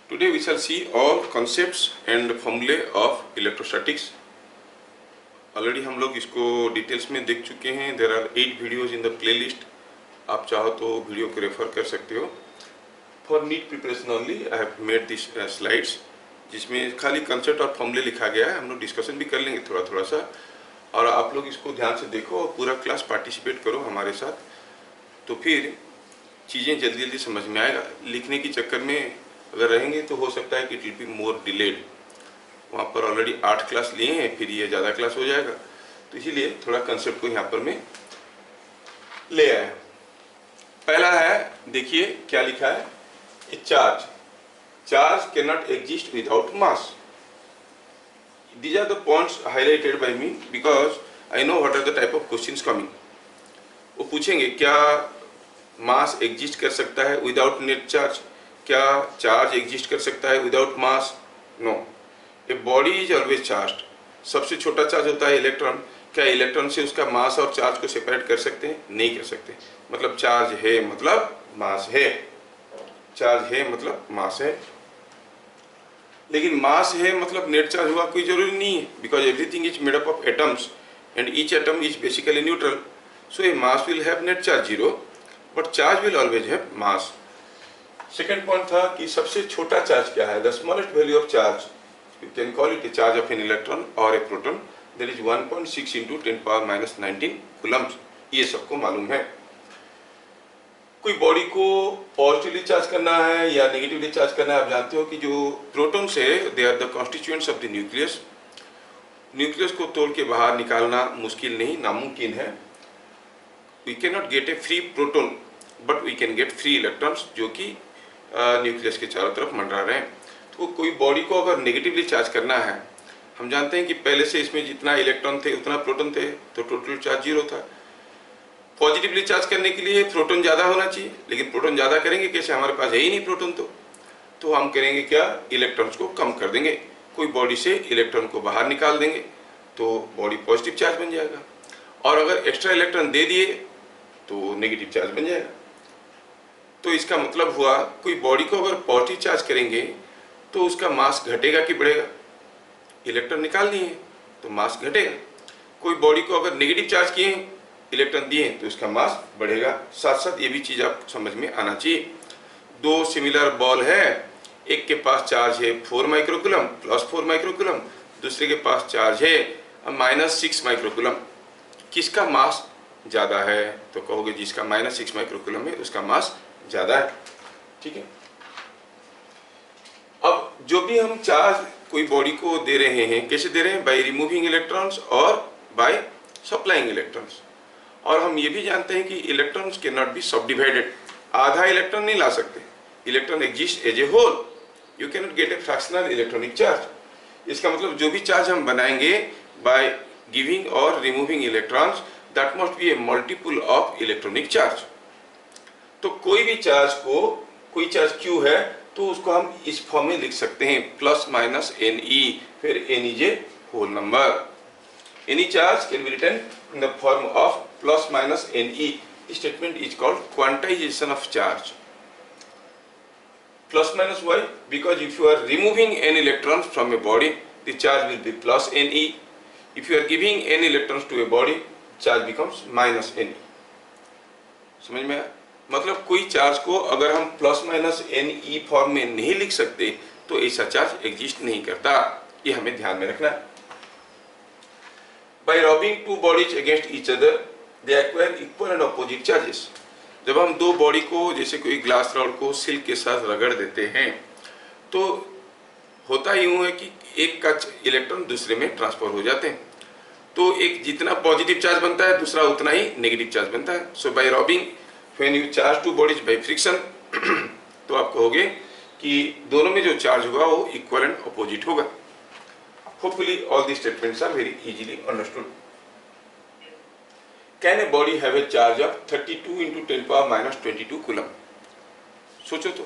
Today we shall see all concepts and formulae of electrostatics. Already हम लोग इसको details में देख चुके हैं. There are 8 videos in the playlist. आप चाहो तो वीडियो को रेफर कर सकते हो. For NEET preparation only I have made this slides, जिसमें खाली कंसेप्ट और फॉर्मूले लिखा गया है. हम लोग डिस्कशन भी कर लेंगे थोड़ा थोड़ा सा, और आप लोग इसको ध्यान से देखो और पूरा क्लास पार्टिसिपेट करो हमारे साथ, तो फिर चीज़ें जल्दी जल्दी समझ में आएगा. लिखने के चक्कर में अगर रहेंगे तो हो सकता है कि it will be more delayed. वहाँ पर ऑलरेडी 8 क्लास लिए हैं, फिर ये ज़्यादा क्लास हो जाएगा, तो इसीलिए थोड़ा कंसेप्ट को यहाँ पर मैं ले आया. पहला है, देखिए क्या लिखा है. ए charge can not exist without mass. These are the points highlighted by me because I know what are the type of questions coming. वो पूछेंगे क्या मास एग्जिस्ट कर सकता है विदाउट नेट चार्ज, क्या चार्ज एग्जिस्ट कर सकता है without mass. No, a body is always charged. सबसे छोटा चार्ज होता है इलेक्ट्रॉन. क्या इलेक्ट्रॉन से उसका मास और चार्ज को सेपरेट कर सकते हैं? नहीं कर सकते. मतलब चार्ज है मतलब मास है, चार्ज है मतलब मास है. लेकिन मास है मतलब नेट चार्ज हुआ कोई जरूरी नहीं है, because everything is made up of atoms and each atom is basically neutral. So A mass will have net charge 0, but charge will always have mass. Second point था कि सबसे छोटा चार्ज क्या है. The smallest value of charge, you can call it A charge of an electron और ए proton, that is 1.6 × 10⁻⁻19 Coulomb's. ये सबको मालूम है. कोई बॉडी को पॉजिटिवली चार्ज करना है या नेगेटिवली चार्ज करना है, आप जानते हो कि जो प्रोटॉन्स है they are the constituents of the nucleus. Nucleus को तोड़ के बाहर निकालना मुश्किल नहीं, नामुमकिन है. We can not get a free proton, but we can get free electrons जो कि न्यूक्लियस के चारों तरफ मंडरा रहे हैं. तो कोई बॉडी को अगर नेगेटिवली चार्ज करना है, हम जानते हैं कि पहले से इसमें जितना इलेक्ट्रॉन थे उतना प्रोटॉन थे, तो टोटल चार्ज 0 था. पॉजिटिवली चार्ज करने के लिए प्रोटॉन ज़्यादा होना चाहिए, लेकिन प्रोटॉन ज़्यादा करेंगे कैसे, हमारे पास है ही नहीं प्रोटॉन. तो हम करेंगे क्या, इलेक्ट्रॉन्स को कम कर देंगे. कोई बॉडी से इलेक्ट्रॉन को बाहर निकाल देंगे तो बॉडी पॉजिटिव चार्ज बन जाएगा, और अगर एक्स्ट्रा इलेक्ट्रॉन दे दिए तो नेगेटिव चार्ज बन जाएगा. तो इसका मतलब हुआ कोई बॉडी को अगर पॉजिटिव चार्ज करेंगे तो उसका मास घटेगा कि बढ़ेगा. इलेक्ट्रॉन निकाल दिए तो मास घटेगा. कोई बॉडी को अगर नेगेटिव चार्ज किए, इलेक्ट्रॉन दिए, तो उसका मास बढ़ेगा. साथ साथ ये भी चीज़ आप समझ में आना चाहिए. 2 सिमिलर बॉल है, एक के पास चार्ज है 4 माइक्रोकूलम प्लस 4 माइक्रोकूलम, दूसरे के पास चार्ज है -6 माइक्रोकूलम. किसका मास ज़्यादा है? तो कहोगे जिसका -6 माइक्रोकूलम है उसका मास ज़्यादा है. ठीक है. अब जो भी हम चार्ज कोई बॉडी को दे रहे हैं, कैसे दे रहे हैं? बाय रिमूविंग इलेक्ट्रॉन्स और बाय सप्लाइंग इलेक्ट्रॉन्स. और हम ये भी जानते हैं कि electrons can not be subdivided. आधा इलेक्ट्रॉन नहीं ला सकते. Electron exist as a whole. You can not get a fractional electronic charge. इसका मतलब जो भी चार्ज हम बनाएंगे बाय गिविंग और removing electrons, that must be a multiple of electronic charge. तो कोई भी चार्ज को, कोई चार्ज Q है तो उसको हम इस फॉर्म में लिख सकते हैं, +-Ne, फिर N is a whole number. Any charge can be written in the form of +-Ne. This statement is called quantization of charge. Plus why? Because if you are removing n electrons from a body, the charge will be +Ne. If you are giving n electrons to a body, charge becomes -Ne. समझ में आया? मतलब कोई charge को अगर हम +-Ne form में नहीं लिख सकते तो ऐसा चार्ज एग्जिस्ट नहीं करता. ये हमें ध्यान में रखना है. By rubbing 2 bodies against each other, they acquire equal and opposite charges. जब हम 2 बॉडी को, जैसे कोई ग्लास रॉड को सिल्क के साथ रगड़ देते हैं, तो होता यूँ है कि एक का इलेक्ट्रॉन दूसरे में ट्रांसफर हो जाते हैं. तो एक जितना पॉजिटिव चार्ज बनता है, दूसरा उतना ही नेगेटिव चार्ज बनता है. So by rubbing when you charge 2 bodies by friction, तो आप कहोगे कि दोनों में जो चार्ज होगा वो इक्वल एंड अपोजिट होगा. Hopefully all these statements are very easily understood. Can a body have a charge of 32 × 10⁻22 coulomb? सोचो तो,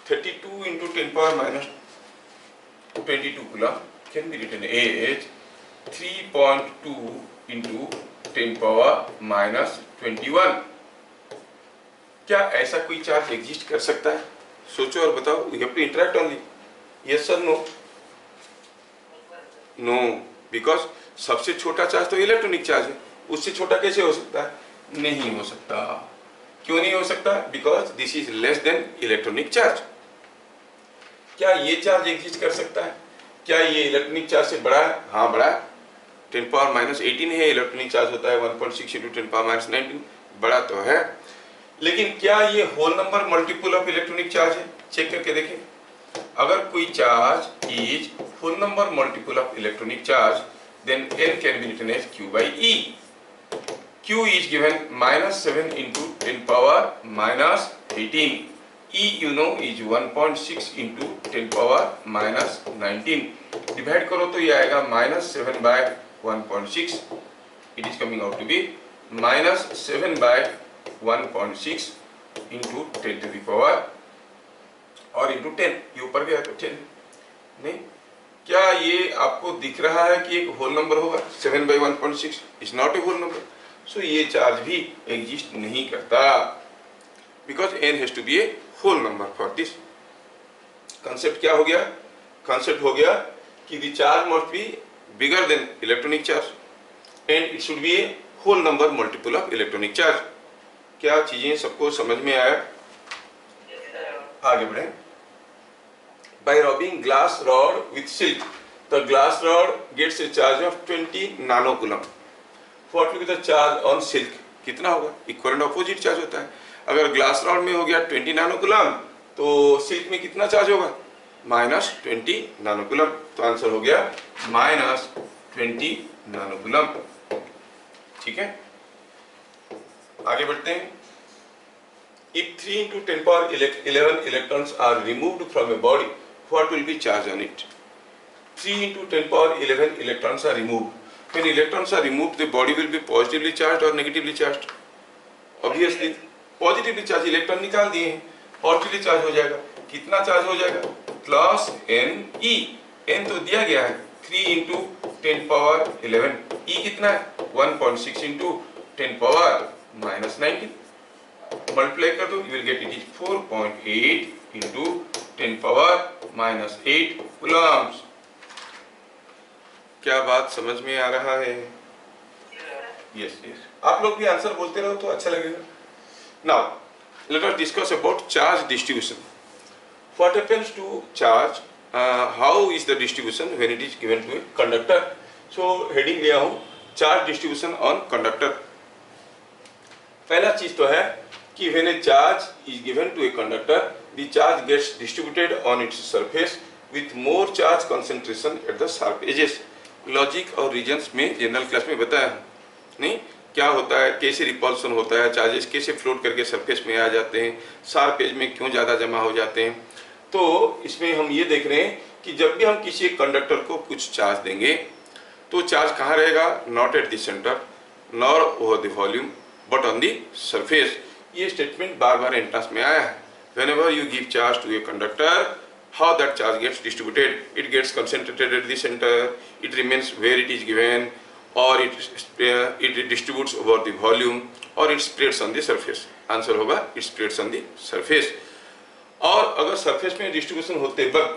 32 × 10⁻22 coulomb can be written as 3.2 × 10⁻21. क्या ऐसा कोई चार्ज एग्जिस्ट कर सकता है? सोचो और बताओ, we have to interact only, yes sir no? No, because सबसे छोटा चार्ज तो इलेक्ट्रॉनिक चार्ज है, उससे छोटा कैसे हो सकता है? नहीं हो सकता। क्यों नहीं हो सकता? Because this is less than electronic charge. क्या ये चार्ज एग्जिस्ट कर सकता है? क्या ये इलेक्ट्रॉनिक चार्ज से बड़ा है? हाँ बड़ा है, 10⁻18 है इलेक्ट्रॉनिक चार्ज होता है, 1.6 × 10⁻19, बड़ा तो है। लेकिन क्या ये whole number multiple of electronic charge है? चेक करके देखें। अगर कोई charge is whole number multiple of electronic charge, then n can be written as q by e. q is given -7 × 10⁻18. e you know is 1.6 × 10⁻19. Divide करो तो ये आएगा -7/1.6. It is coming out to be -7/1.6 × 10⁻, और into 10, ये ऊपर गया तो 10 नहीं। क्या ये आपको दिख रहा है कि एक होल नंबर होगा? 7/1.6 is not a whole number, so ये चार्ज भी एग्जिस्ट नहीं करता, because n has to be a whole number for this. Concept क्या हो गया? कंसेप्ट हो गया कि the charge must be bigger than electronic charge and it should be a whole number multiple of electronic charge. क्या चीजें सबको समझ में आया? आगे बढ़े। By rubbing glass rod with silk, the glass rod gets a charge of 20 nanocoulomb. What will be the charge on silk? कितना होगा? इक्वल एंड ऑपोजिट चार्ज होता है। अगर ग्लास रॉड में हो गया 20 नैनोकूलम, तो सिल्क में कितना चार्ज होगा? -20 नैनोकूलम। तो आंसर हो गया -20 नैनोकूलम। ठीक है, आगे बढ़ते हैं। If 3 × 10⁻11 electrons are removed from a body, what will be charge on it? 3 × 10⁻11 electrons are removed. When electrons are removed, the body will be positively charged or negatively charged? Obviously, positively charged. Electron निकाल दिए हैं, positively charge हो जाएगा। कितना charge हो जाएगा? +ne. n तो दिया गया है, 3 × 10⁻11. e कितना है? 1.6 × 10⁻19. मल्टीप्लाई कर दो, you will get it is 4.8 × 10⁻−8 Coulomb's. क्या बात समझ में आ रहा है? यस यस, आप लोग भी आंसर बोलते रहो तो अच्छा लगेगा। Now let us discuss about charge distribution. What happens to charge, how is the distribution when it is given to a conductor? So heading लिया हूं, चार्ज डिस्ट्रीब्यूशन ऑन कंडक्टर। पहला चीज तो है कि when a charge is given to a conductor, the charge gets distributed on its surface with more charge concentration at the sharp edges. Logic और regions में general class में बताया नहीं क्या होता है, कैसे रिपल्सन होता है, चार्जेस कैसे फ्लोट करके सरफेस में आ जाते हैं, शार्प एज में क्यों ज़्यादा जमा हो जाते हैं। तो इसमें हम ये देख रहे हैं कि जब भी हम किसी कंडक्टर को कुछ चार्ज देंगे तो चार्ज कहाँ रहेगा? Not at the centre nor over the volume but on the surface. ये स्टेटमेंट बार बार एंट्रेंस में आया है। Whenever you give charge to a conductor, how that charge gets distributed? It gets concentrated at the center, it remains where it is given, or it distributes over the volume, or it spreads on the surface. Answer होगा it spreads on the surface. और अगर surface में distribution होते वक्त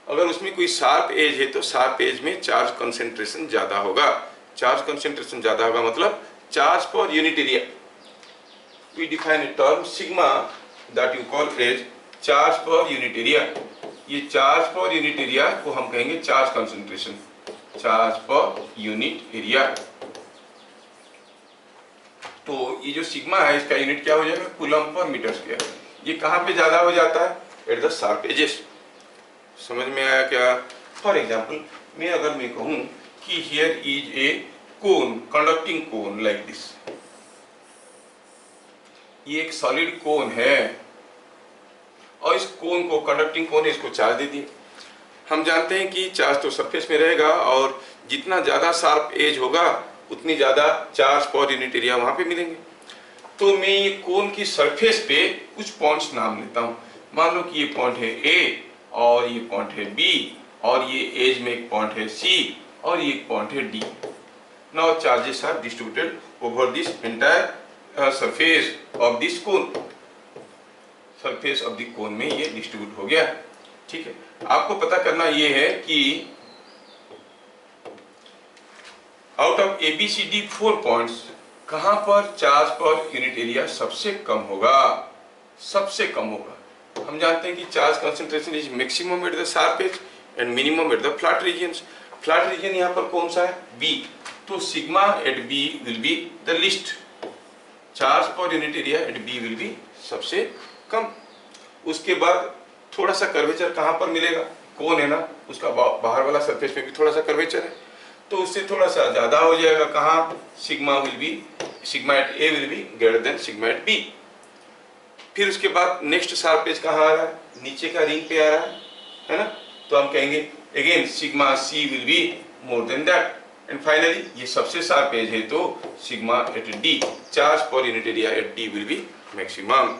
अगर उसमें कोई sharp edge है तो शार्प एज में चार्ज कंसेंट्रेशन ज़्यादा होगा। चार्ज कंसेंट्रेशन ज़्यादा होगा मतलब charge per unit area. We define a term sigma that you call as charge per unit area. ये चार्ज पर यूनिट एरिया को हम कहेंगे charge concentration, charge per unit area. तो ये जो सिग्मा है इसका यूनिट क्या हो जाएगा? Coulomb per metre square. ये कहाँ पे ज्यादा हो जाता है? At the sharp edges. समझ में आया क्या? फॉर एग्जाम्पल अगर मैं कहूँ कि here is A cone, conducting cone like this, ये एक सॉलिड कोन है और इस कोन को, कंडक्टिंग कोन है, इसको चार्ज दे दिए। हम जानते हैं कि चार्ज तो सरफेस में रहेगा और जितना ज़्यादा शार्प एज होगा उतनी ज़्यादा चार्ज पर यूनिट एरिया वहाँ पे मिलेंगे। तो मैं ये कोन की सरफेस पे कुछ पॉइंट्स नाम लेता हूँ। मान लो कि ये पॉइंट है ए और ये पॉइंट है बी और ये एज में एक पॉइंट है सी और ये एक पॉइंट है D. Now charges are distributed over this entire surface of this cone. Surface of the cone में ये डिस्ट्रीब्यूट हो गया। ठीक है, आपको पता करना ये है कि आउट ऑफ ABCD 4 पॉइंट्स कहां पर चार्ज पर यूनिट एरिया सबसे कम होगा, सबसे कम होगा। हम जानते हैं कि charge concentration is maximum at the sharp edge and minimum at the flat regions. Flat region यहाँ पर कौन सा है? B। तो sigma at B will be the least, charge per unit area at B will be सबसे कम। उसके बाद थोड़ा सा कर्वेचर कहां पर मिलेगा? कौन है ना, उसका बाहर वाला सरफेस में भी थोड़ा सा कर्वेचर है, तो उससे थोड़ा सा ज्यादा हो जाएगा। कहां? Sigma will be, sigma at A will be greater than sigma at B। फिर उसके बाद नेक्स्ट शार्प एज कहां आ रहा है? नीचे का रिंग पे आ रहा है ना, तो हम कहेंगे again sigma C will be more than that. And finally ये सबसे शार्प एज है तो sigma at D, charge per unit area at D will be maximum.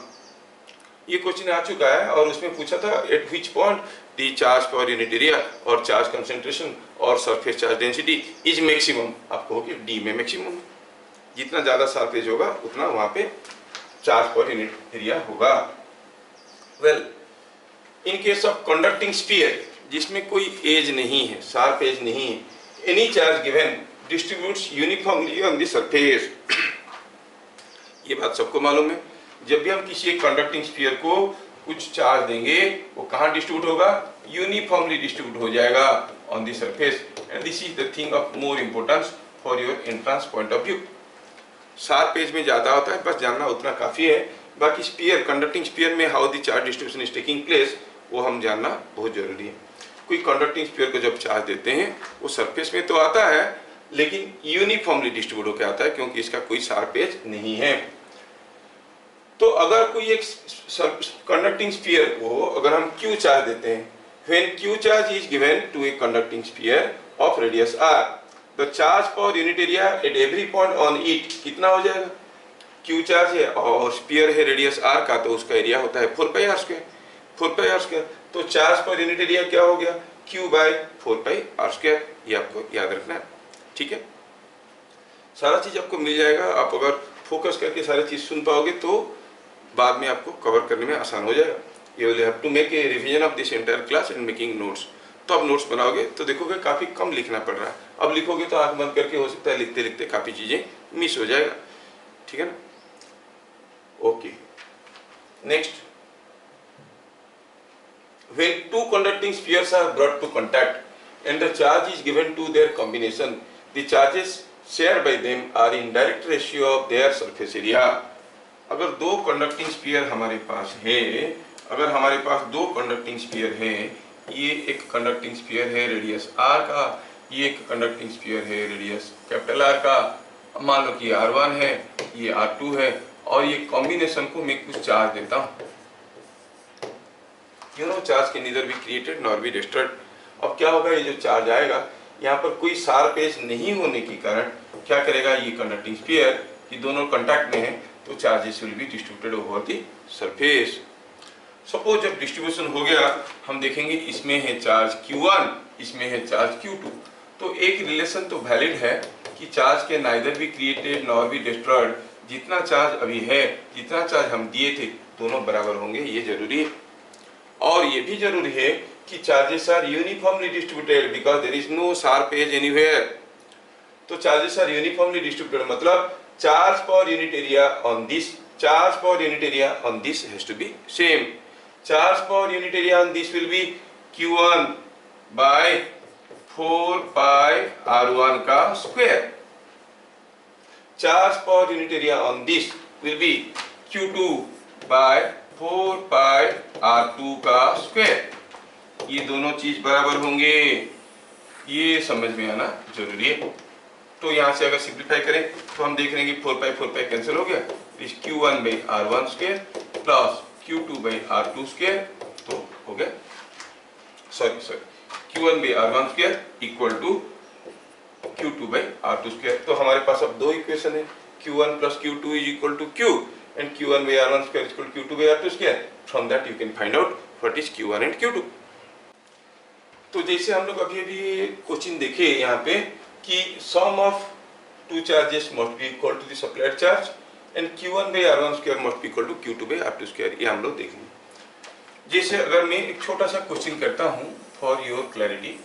ये क्वेश्चन आ चुका है और उसमें पूछा था at which point the charge per unit area और चार्ज कंसंट्रेशन और surface charge density is maximum. आपको होगी D में मैक्सिमम, जितना ज्यादा शार्प एज होगा उतना वहां पे चार्ज पर यूनिट एरिया होगा। Well, in case of conducting sphere जिसमें कोई एज नहीं है, शार्प एज नहीं है, any charge given distributes uniformly on the surface. ये बात सबको मालूम है, जब भी हम किसी एक कंडक्टिंग स्फीयर को कुछ चार्ज देंगे वो कहाँ डिस्ट्रीब्यूट होगा? यूनिफॉर्मली डिस्ट्रीब्यूट हो जाएगा on the surface. And this is the thing of more importance for your entrance point of view. Sharp edge में ज्यादा होता है, बस जानना उतना काफी है। बाकी स्फीयर, कंडक्टिंग स्फीयर में how the charge distribution is taking place वो हम जानना बहुत जरूरी है। कोई कंडक्टिंग स्फीयर को जब चार्ज देते हैं वो सरफेस में तो आता है लेकिन यूनिफॉर्मली डिस्ट्रीब्यूट होकर आता है क्योंकि इसका कोई शार्प एज नहीं है। तो अगर कोई एक कंडक्टिंग स्फीयर को अगर हम Q चार्ज देते हैं, when Q charge is given to a conducting sphere of radius R, the charge per unit area at every point on it कितना हो जाएगा? Q चार्ज है और स्फीयर है रेडियस R का, तो उसका एरिया होता है 4πr², 4πr²। तो चार्ज पर यूनिट एरिया क्या हो गया? Q/4πr²। ये आपको याद रखना है। ठीक है, सारा चीज आपको मिल जाएगा। आप अगर फोकस करके सारी चीज सुन पाओगे तो बाद में आपको कवर करने में आसान हो जाएगा। You will have to make a revision of this entire class and making notes. तो आप नोट्स बनाओगे तो देखोगे काफी कम लिखना पड़ रहा है। अब लिखोगे तो आंख बंद करके हो सकता है लिखते लिखते काफी चीजें मिस हो जाएगा। ठीक है ना? Okay, next, when two conducting spheres are brought to contact and the charge is given to their combination, the charges shared by them are in direct ratio of their surface area। अगर दो conducting sphere हमारे पास है, अगर हमारे पास दो conducting sphere है, ये एक कंडक्टिंग स्फीयर है रेडियस R का, ये एक कंडक्टिंग स्फीयर है रेडियस कैपिटल R का, मान लो कि R1 है, ये R2 है, और ये कॉम्बिनेशन को मैं कुछ चार्ज देता हूँ। Charge can neither be created nor be destroyed. अब क्या होगा, ये जो चार्ज आएगा यहाँ पर कोई शार्प एज नहीं होने के कारण क्या करेगा, ये कंडक्टिंग स्फीयर कि दोनों कांटेक्ट में है तो charges will be distributed over the surface. Suppose जब डिस्ट्रीब्यूशन हो गया, हम देखेंगे इसमें है चार्ज Q1, इसमें है चार्ज Q2, तो एक रिलेशन तो वैलिड है कि चार्ज के neither be created nor be destroyed. जितना चार्ज अभी है, जितना चार्ज हम दिए थे, दोनों बराबर होंगे, ये जरूरी है। और ये भी जरूरी है कि charges are uniformly distributed because there is no sharp edge anywhere. तो चार्जेस आर यूनिफॉर्मली डिस्ट्रीब्यूटेड मतलब charge per unit area on this, charge per unit area on this has to be same. Charge per unit area on this will be Q1/4πr1 का square. Charge per unit area on this will be Q2/4πr2 का square. ये दोनों चीज बराबर होंगे, ये समझ में आना जरूरी है। तो यहाँ से अगर सिंप्लीफाई करें तो हम देख रहे हैं कि 4π कैंसिल हो गया, इस Q1/r1² प्लस Q2/r2², तो हो गया sorry Q1/r1² equal to Q2/r2²। तो हमारे पास अब दो इक्वेशन है, Q1 plus Q2 is equal to Q and Q1/r1² is equal to Q2/r2²। From that you can find out what is Q1 and Q2। तो जैसे हम लोग अभी क्वेश्चन देखे यहाँ पे कि sum of two charges must be equal to the supplied charge and Q1/r1² must be equal to Q2/r2², ये हम लोग देखेंगे। जैसे अगर मैं एक छोटा सा क्वेश्चन करता हूं फॉर योर क्लैरिटी,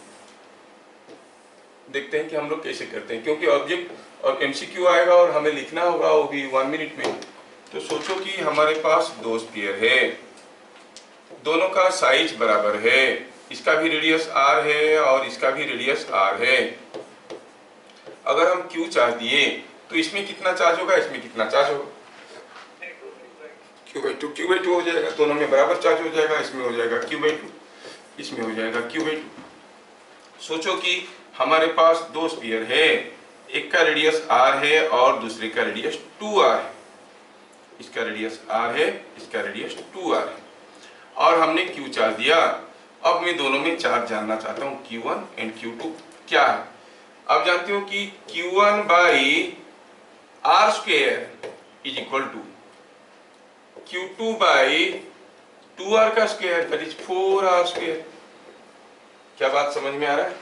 देखते हैं कि हम लोग कैसे करते हैं, क्योंकि ऑब्जेक्ट और एमसीक्यू आएगा और हमें लिखना होगा वो भी 1 मिनट में। तो सोचो कि हमारे पास दो स्फीयर है, दोनों का साइज बराबर है, इसका भी रेडियस r है और इसका भी रेडियस r है। अगर हम q चार्ज दिए तो इसमें कितना चार्ज होगा, इसमें कितना चार्ज होगा, q/2 हो जाएगा, दोनों में बराबर चार्ज हो जाएगा, इसमें हो जाएगा q/2, इसमें हो जाएगा q/2। सोचो कि हमारे पास दो स्फीयर है, एक का रेडियस r है और दूसरे का रेडियस 2r है, इसका रेडियस r है, इसका रेडियस 2r है, और हमने q चार्ज दिया। अब मैं दोनों में चार्ज जानना चाहता हूँ, q1 एंड q2 क्या है। अब जानते हो कि q1/r² is equal to q2/2r का स्क्वायर, दैट इज 4r²। क्या बात समझ में आ रहा है?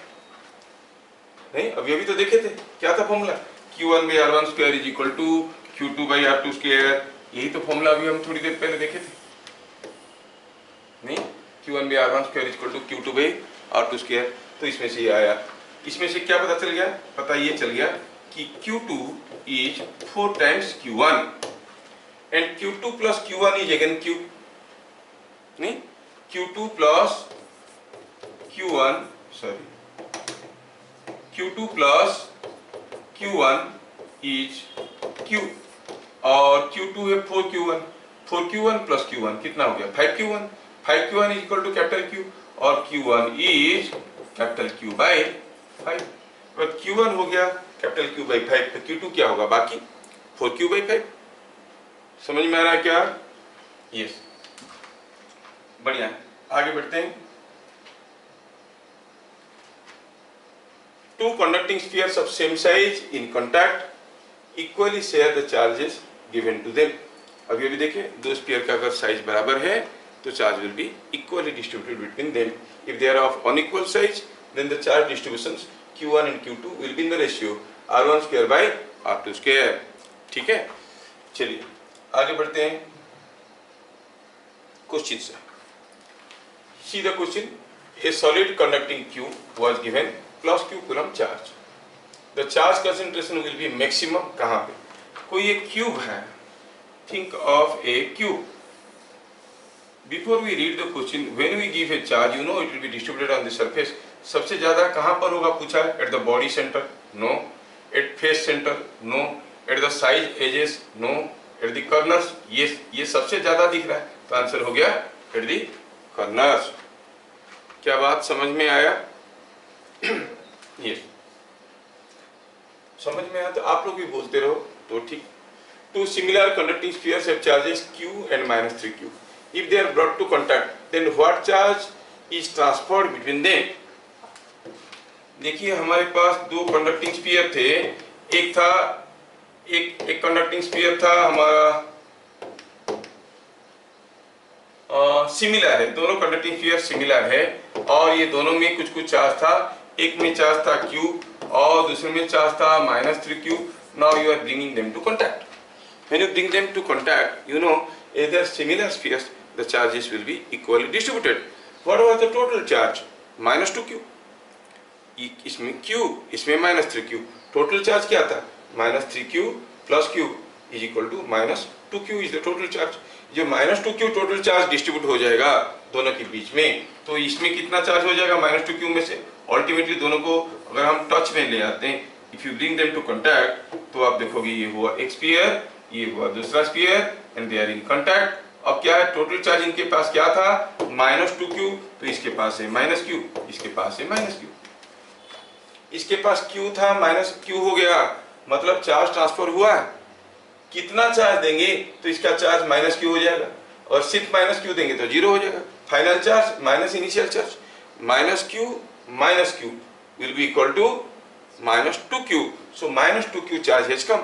नहीं, अभी तो देखे थे क्या था formula, q1/r1² is equal to q2/r2²। यही तो फॉर्मूला अभी हम थोड़ी देर पहले देखे थे, नहीं, q1/r1² is equal to q2/r2²। तो इसमें से ये आया, इसमें से क्या पता चल गया, पता ये चल गया कि q2 is 4 times q1 and q2 plus q1 is again q, नहीं, q2 plus q1, sorry, q2 plus q1 is q, और q2 है 4q1, 4q1 प्लस q1 कितना हो गया, 5q1, 5q1 is equal to capital Q, और q1 is capital Q/5। तो q1 हो गया कैपिटल Q/5, तो q2 क्या होगा, बाकी 4q/5। समझ में आ रहा है क्या? यस, बढ़िया, आगे बढ़ते हैं। Two conducting spheres of same size in contact equally share the charges given to them। अभी अभी देखिए, दो स्फीयर का अगर साइज बराबर है तो charge will be equally distributed between them. If they are of unequal size then the charge distributions q1 and q2 will be in the ratio r1²/r2²। ठीक है, चलिए आगे बढ़ते हैं क्वेश्चन से। See the question, a solid conducting q was given plus q coulomb charge, the charge concentration will be maximum कहाँ पे, कोई एक क्यूब है, think of a cube। Before we read the question, when we give a charge, you know it will be distributed on the surface। सबसे ज्यादा कहाँ पर होगा पूछा है, at the body center, no, at face center, no, at the side edges, no, at the corners, yes, ये सबसे ज्यादा दिख रहा है, तो आंसर हो गया at the corners। क्या बात समझ में आया? yes, समझ में आया तो आप लोग भी बोलते रहो तो ठीक। Two similar conducting spheres have charges q and -3q। If they are brought to contact, then what charge is transferred between them? देखिए हमारे पास दो कंडक्टिंग स्फीयर थे, एक था एक कंडक्टिंग स्फीयर था हमारा सिमिलर है, दोनों कंडक्टिंग स्फीयर सिमिलर है, और ये दोनों में कुछ कुछ चार्ज था, एक में चार्ज था q और दूसरे में चार्ज था -3q। Now you are bringing them to contact। When you bring them to contact, you know, if they are similar spheres, the charges will be equally distributed। What was the total charge? -2q। इसमें q, इसमें -3q, total charge क्या था, -3q plus q is equal to -2q is the total charge. जो -2q total charge distribute हो जाएगा दोनों के बीच में, तो इसमें कितना चार्ज हो जाएगा -2q में से, अल्टीमेटली दोनों को अगर हम टच में ले आते हैं, if you bring them to contact, तो आप देखोगे ये हुआ एक स्फीयर, ये हुआ दूसरा sphere, and they are in contact. अब क्या है, टोटल चार्ज इनके पास क्या था, -2q, तो इसके पास है -q, इसके पास है -q, इसके पास q था -q हो गया, मतलब चार्ज ट्रांसफर हुआ है। कितना चार्ज देंगे तो इसका चार्ज -q हो जाएगा, और सिर्फ -q देंगे तो 0 हो जाएगा। Final charge minus initial charge, -q will be equal to -2q। So -2q charge has come.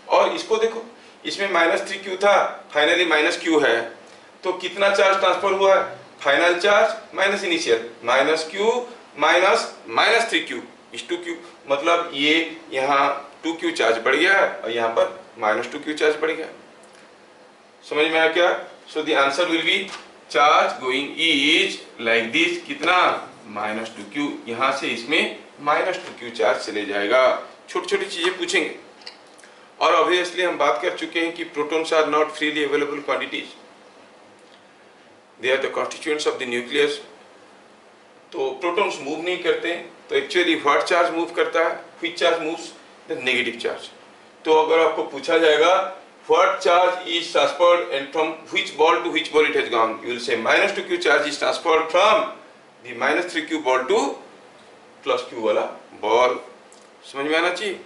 और इसको देखो, इसमें -3q था, फाइनली -q है, तो कितना चार्ज ट्रांसफर हुआ है, final charge minus initial, -q minus -3q is 2q, मतलब ये यहाँ 2q चार्ज बढ़ गया और यहाँ पर -2q चार्ज बढ़ गया। समझ में आया क्या? So the answer will be charge going is like this, कितना -2q, यहां से इसमें -2q चार्ज चले जाएगा। छोटी छोटी चीजें पूछेंगे। और ऑब्वियसली हम बात कर चुके हैं कि protons are not freely available quantities, they are the constituents of the nucleus. तो प्रोटॉन्स मूव नहीं करते, तो एक्चुअली व्हाट चार्ज मूव करता है, which charge moves, the negative charge. तो अगर आपको पूछा जाएगा what charge is transferred and from which ball to which ball it has gone, you will say -2q charge is transferred from the -3q ball to +q वाला ball. समझ में आना चाहिए,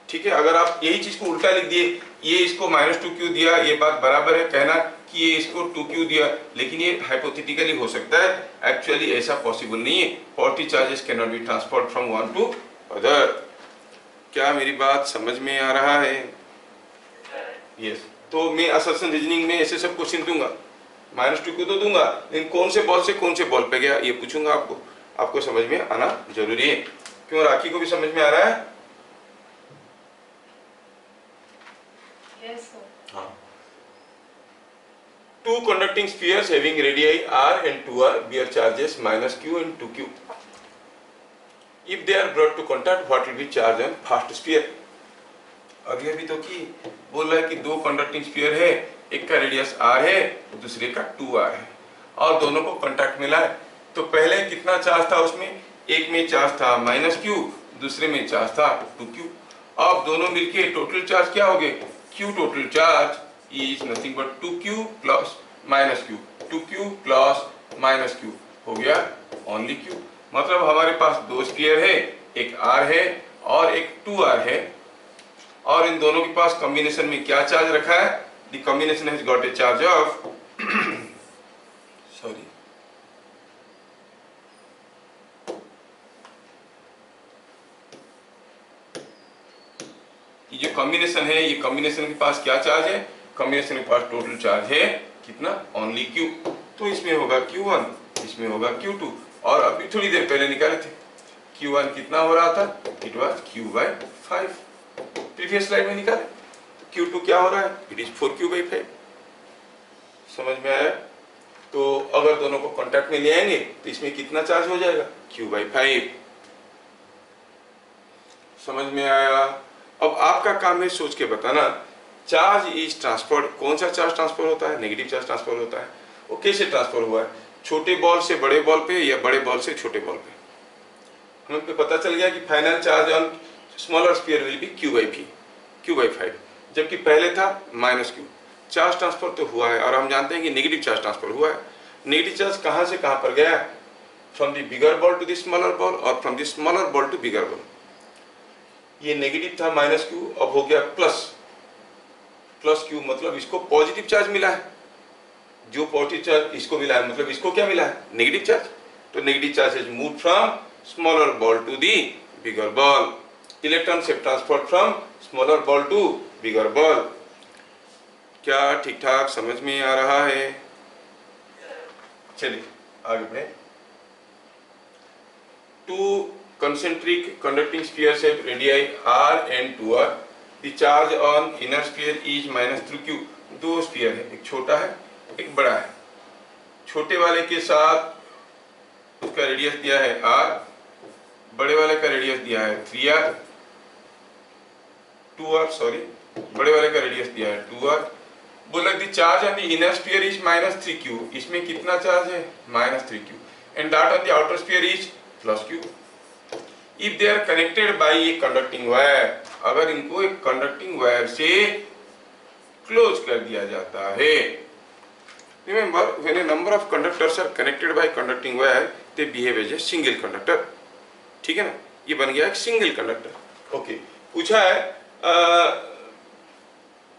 ठीक है। अगर आप यही चीज को उल्टा लिख दिए, ये इसको -2q दिया, ये बात बराबर है कहना कि ये इसको 2q दिया, लेकिन ये हाइपोथेटिकली हो सकता है, एक्चुअली ऐसा पॉसिबल नहीं है। 40 charges can not be transferred from one two other. क्या मेरी बात समझ में आ रहा है? यस। तो मैं असर्शन रीजनिंग में ऐसे सब क्वेश्चन दूंगा, -2q तो दूंगा, लेकिन कौन से बॉल से कौन से बॉल पे गया ये पूछूंगा आपको। आपको समझ में आना जरूरी है। क्यों, राखी को भी समझ में आ रहा है? हाँ। Two conducting spheres having radii r and 2r bear charges -q and 2q. If they are brought to contact, what will be charge on first sphere? अभी अभी तो की बोल रहा है कि दो कंडक्टिंग स्फीयर है, एक का रेडियस r है, दूसरे का 2r है, और दोनों को कांटेक्ट मिला है। तो पहले कितना चार्ज था उसमें, एक में चार्ज था -q, दूसरे में चार्ज था 2q। अब दोनों मिलके टोटल चार्ज क्या हो गए, q total charge is nothing but 2q plus -q, 2q plus -q हो गया only q। मतलब हमारे पास दो स्फीयर है, एक r है और एक 2r है, और इन दोनों के पास कॉम्बिनेशन में क्या चार्ज रखा है, the combination has got a charge of sorry ये जो कॉम्बिनेशन है, ये कॉम्बिनेशन के पास क्या चार्ज है, कॉम्बिनेशन के पास टोटल चार्ज है कितना, ओनली q। तो इसमें होगा q1, इसमें होगा q2, और अभी थोड़ी देर पहले निकाले थे q1 कितना हो रहा था, it was q/5, previous slide में निकाले। तो q2 क्या हो रहा है, इट इज 4q/5। समझ में आया? तो अगर दोनों को कांटेक्ट में ले आएंगे तो इसमें कितना चार्ज हो जाएगा, q/5। समझ में आया? अब आपका काम है सोच के बताना, चार्ज इज ट्रांसफर्ड, कौन सा चार्ज ट्रांसफर होता है, नेगेटिव चार्ज ट्रांसफर होता है। वो कैसे ट्रांसफर हुआ है, छोटे बॉल से बड़े बॉल पे या बड़े बॉल से छोटे बॉल पे। हमें पे पता चल गया कि final charge on smaller sphere will be q/5, जबकि पहले था -q। चार्ज ट्रांसफर तो हुआ है, और हम जानते हैं कि नेगेटिव चार्ज ट्रांसफर हुआ है। नेगेटिव चार्ज कहां से कहां पर गया, from the bigger ball to the smaller ball, और from the smaller ball to bigger ball. ये नेगेटिव था -q, अब हो गया प्लस q, मतलब इसको पॉजिटिव चार्ज मिला है। जो पॉजिटिव चार्ज इसको मिला है, मतलब इसको क्या मिला है, नेगेटिव चार्ज। तो negative charge has moved from smaller ball to the bigger ball. Electron से transfer from smaller ball to bigger ball. क्या ठीक ठाक समझ में आ रहा है? चलिए आगे बढ़े। Two concentric conducting spheres have radii r and 2r. The charge on inner sphere is -3q. दो स्फीयर है, एक छोटा है एक बड़ा है। छोटे वाले के साथ उसका रेडियस दिया है r, बड़े वाले का रेडियस दिया है 3r, 2r सॉरी, बड़े वाले का रेडियस दिया है 2r। बोला the charge on the inner sphere is -3q, इसमें कितना चार्ज है, -3q, and that on the outer sphere is +q। If they are connected by a conducting wire, अगर इनको एक conducting wire से close कर दिया जाता है, remember when a number of conductors are connected by conducting wire, they behave as a single conductor। ठीक है ना, ये बन गया एक single conductor। ओके, पूछा है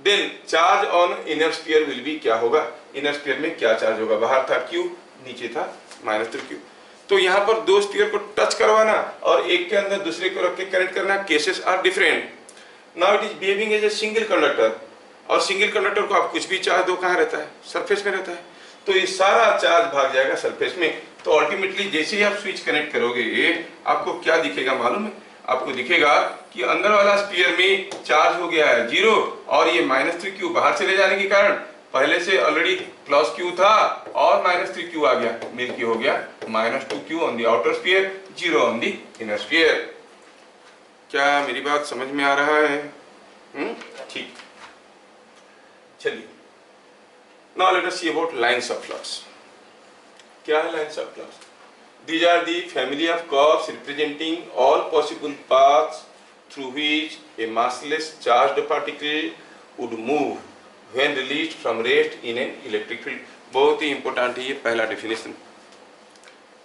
then charge on inner sphere will be क्या होगा, inner sphere में क्या चार्ज होगा, बाहर था q, नीचे था -3q। तो यहाँ पर दो स्फीयर को टच करवाना और एक के अंदर दूसरे को रख के कनेक्ट करना, cases are different. Now it is behaving as a single conductor, और सिंगल कंडक्टर को आप कुछ भी चार्ज दो कहाँ रहता है, सरफेस में रहता है। तो ये सारा चार्ज भाग जाएगा सरफेस में। तो अल्टीमेटली जैसे ही आप स्विच कनेक्ट करोगे आपको क्या दिखेगा मालूम है, आपको दिखेगा कि अंदर वाला स्फीयर में चार्ज हो गया है 0, और ये -3q बाहर चले जाने के कारण पहले से ऑलरेडी प्लस क्यू था और -3q आ गया, मिल के हो गया -2q on the outer sphere, 0 on the inner sphere. क्या मेरी बात समझ में आ रहा है? ठीक, चलिए now let us see about lines of flux. क्या है lines of flux? These are the family of curves representing all possible paths through which a massless charged particle would move when released from rest in an electric field। बहुत ही important है ये पहला definition.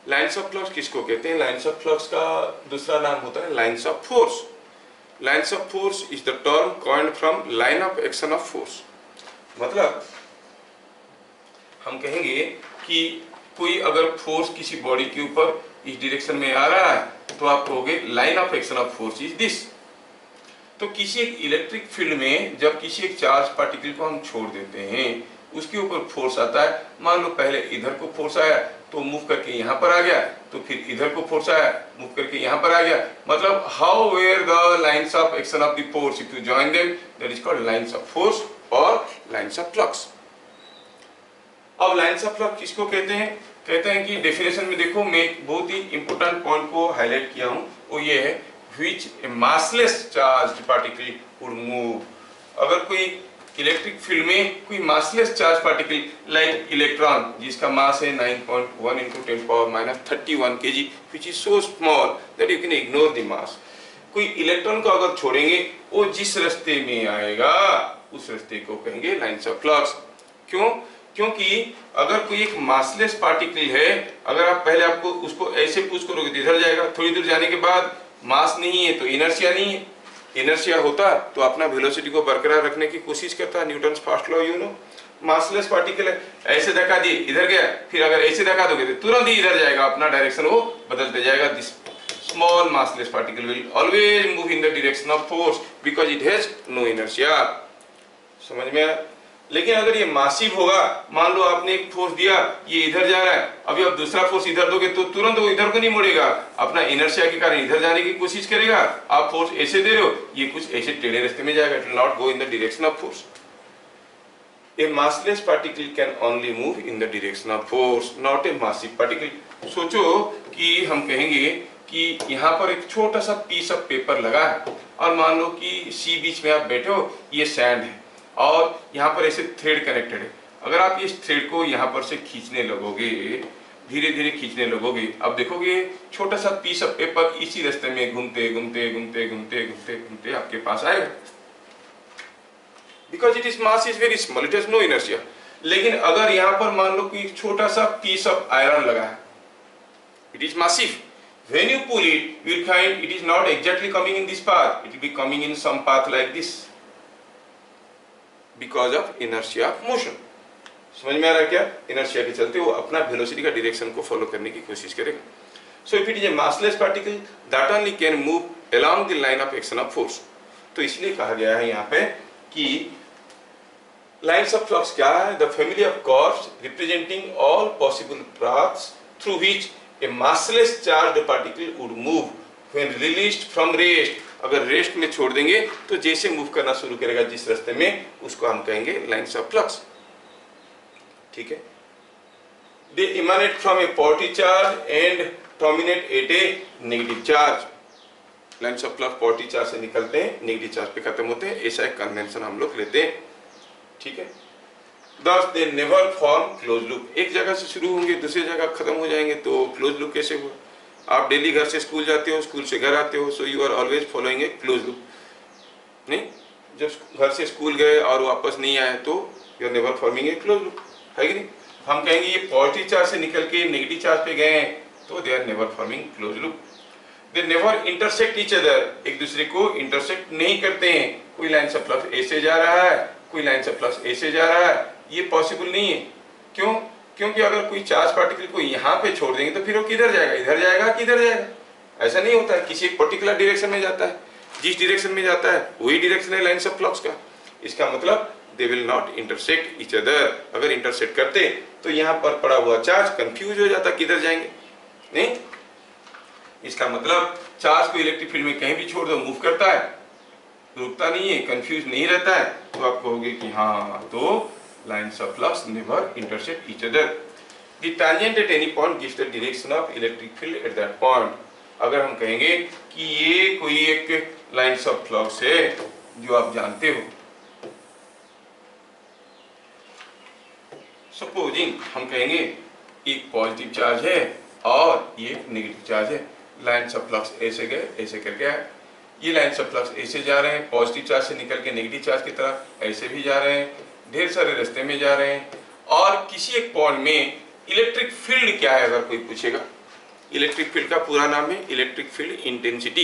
Lines of flux किसको कहते हैं? Lines of flux का दूसरा नाम होता है lines of force. Lines of force is the term coined from line of action of force. मतलब हम कहेंगे कि कोई अगर फोर्स किसी बॉडी के ऊपर इस डायरेक्शन में आ रहा है तो आप कहोगे line of action of force is this. तो किसी एक इलेक्ट्रिक फील्ड में जब किसी एक चार्ज पार्टिकल को हम छोड़ देते हैं, उसके ऊपर फोर्स आता है। मान लो पहले इधर को फोर्स आया तो मूव करके यहाँ पर आ गया, तो फिर इधर को फोर्स आया मूव करके यहाँ पर आ गया। मतलब how where the lines of action of the force, if you join them that is called lines of force और लाइंस ऑफ फ्लक्स। अब लाइंस ऑफ फ्लक्स किसको कहते हैं? कहते हैं कि डेफिनेशन में देखो, मैं एक बहुत ही इंपॉर्टेंट पॉइंट को हाईलाइट किया हूं, वो ये है which A massless charged particle would move. अगर कोई इलेक्ट्रिक फील्ड में कोई massless charge particle like electron जिसका मास है 9.1 × 10⁻31 kg which is so small that you can ignore the mass. कोई इलेक्ट्रॉन को अगर छोड़ेंगे वो जिस रास्ते में आएगा उस रास्ते को कहेंगे लाइंस ऑफ फ्लक्स। क्यों? क्योंकि अगर कोई एक मासलेस पार्टिकल है, अगर आप पहले आपको उसको ऐसे पुश करोगे तो इधर जाएगा, थोड़ी दूर जाने के बाद मास नहीं है तो इनर्शिया नहीं है। इनर्शिया होता तो अपना वेलोसिटी को बरकरार रखने की कोशिश करता। Newton's first law you know. Massless particle है, ऐसे धक्का दिए इधर गया, फिर अगर ऐसे धक्का दोगे तो तुरंत ही इधर जाएगा, अपना डायरेक्शन वो बदलते जाएगा। This small massless particle will always move in the direction of force because it has no inertia. समझ में आया? लेकिन अगर ये मासिव होगा, मान लो आपने एक फोर्स दिया, ये इधर जा रहा है, अभी आप दूसरा फोर्स इधर दोगे तो तुरंत वो इधर को नहीं मुड़ेगा, अपना इनर्शिया के कारण इधर जाने की कोशिश करेगा। आप फोर्स ऐसे दे रहे हो, ये कुछ ऐसे टेढ़े रास्ते में जाएगा, it will not go in the direction of force. A massless particle can only move in the direction of force, not a massive particle. सोचो कि हम कहेंगे कि यहाँ पर एक छोटा सा पीस ऑफ पेपर लगा है और मान लो कि सी बीच में आप बैठे हो, ये सैंड है और यहाँ पर ऐसे थ्रेड कनेक्टेड है। अगर आप इस थ्रेड को यहाँ पर से खींचने लगोगे, धीरे धीरे खींचने लगोगे, अब देखोगे छोटा सा पीस ऑफ पेपर इसी रास्ते में घूमते घूमते घूमते घूमते घूमते घूमते आपके पास आएगा, because it is mass is very small, it has no inertia. लेकिन अगर यहाँ पर मान लो कि छोटा सा पीस ऑफ आयरन लगा है, it is massive. When you pull it, you will find it is not exactly coming in this path. It will be coming in some path like this, because of inertia of motion. समझ में आ रहा है क्या? Inertia के चलते वो अपना वेलोसिटी का डायरेक्शन को फॉलो करने की कोशिश करेगा। So if it is a massless particle, that only can move along the line of action of force. तो इसलिए कहा गया है यहाँ पे कि lines of flux क्या है? The family of curves representing all possible paths through which a massless charged particle would move when released from rest। अगर रेस्ट में छोड़ देंगे तो जैसे मूव करना शुरू करेगा जिस रास्ते में, उसको हम कहेंगे लाइंस ऑफ फ्लक्स। ठीक है? They emanate from a positive charge and terminate at a negative charge। Lines of flux positive charge से निकलते हैं, नेगेटिव चार्ज पे खत्म होते हैं, ऐसा एक कन्वेंशन हम लोग लेते हैं। ठीक है? Thus they never form closed loop। एक जगह से शुरू होंगे दूसरी जगह खत्म हो जाएंगे, तो क्लोज लूप कैसे हुआ? आप डेली घर से स्कूल जाते हो, स्कूल से घर आते हो, so you are always following a close loop. नहीं, जब घर से स्कूल गए और वापस नहीं आए तो you are never forming a close loop, है कि नहीं? हम कहेंगे ये पॉजिटिव चार्ज से निकल के नेगेटिव चार्ज पे गए तो they are never forming close loop. They never intersect each other, एक दूसरे को इंटरसेक्ट नहीं करते हैं। कोई लाइन से फ्लक्स ऐसे जा रहा है, कोई लाइन से फ्लक्स ऐसे जा रहा है, ये पॉसिबल नहीं है। क्यों? क्योंकि अगर कोई चार्ज पार्टिकल को यहाँ पे छोड़ देंगे तो फिर वो किधर जाएगा? इधर जाएगा कि इधर जाएगा? ऐसा नहीं होता है, किसी एक पर्टिकुलर डायरेक्शन में जाता है, जिस डायरेक्शन में जाता है वही डायरेक्शन है लाइंस ऑफ फ्लक्स का। इसका मतलब they will not intersect each other. अगर इंटरसेक्ट करते तो यहाँ पर पड़ा हुआ चार्ज कंफ्यूज हो जाता, किधर जाएंगे? नहीं, इसका मतलब चार्ज को इलेक्ट्रिक फील्ड में कहीं भी छोड़ दो मूव करता है, रुकता नहीं है, कंफ्यूज नहीं रहता है। तो आप कहोगे कि हाँ, तो lines of flux never intersect each other. The tangent at any point gives the direction of electric field at that point. अगर हम कहेंगे कि ये कोई एक लाइन्स ऑफ फ्लक्स है जो आप जानते हो, सपोजिंग हम कहेंगे एक पॉजिटिव चार्ज है और ये नेगेटिव चार्ज है, लाइन्स ऑफ फ्लक्स ऐसे गए ऐसे करके आए, ये लाइन्स ऑफ फ्लक्स ऐसे जा रहे हैं, पॉजिटिव चार्ज से निकल के नेगेटिव चार्ज की तरफ ऐसे भी जा रहे हैं, ढेर सारे रास्ते में जा रहे हैं, और किसी एक पॉइंट में इलेक्ट्रिक फील्ड क्या है अगर कोई पूछेगा, इलेक्ट्रिक फील्ड का पूरा नाम है electric field intensity.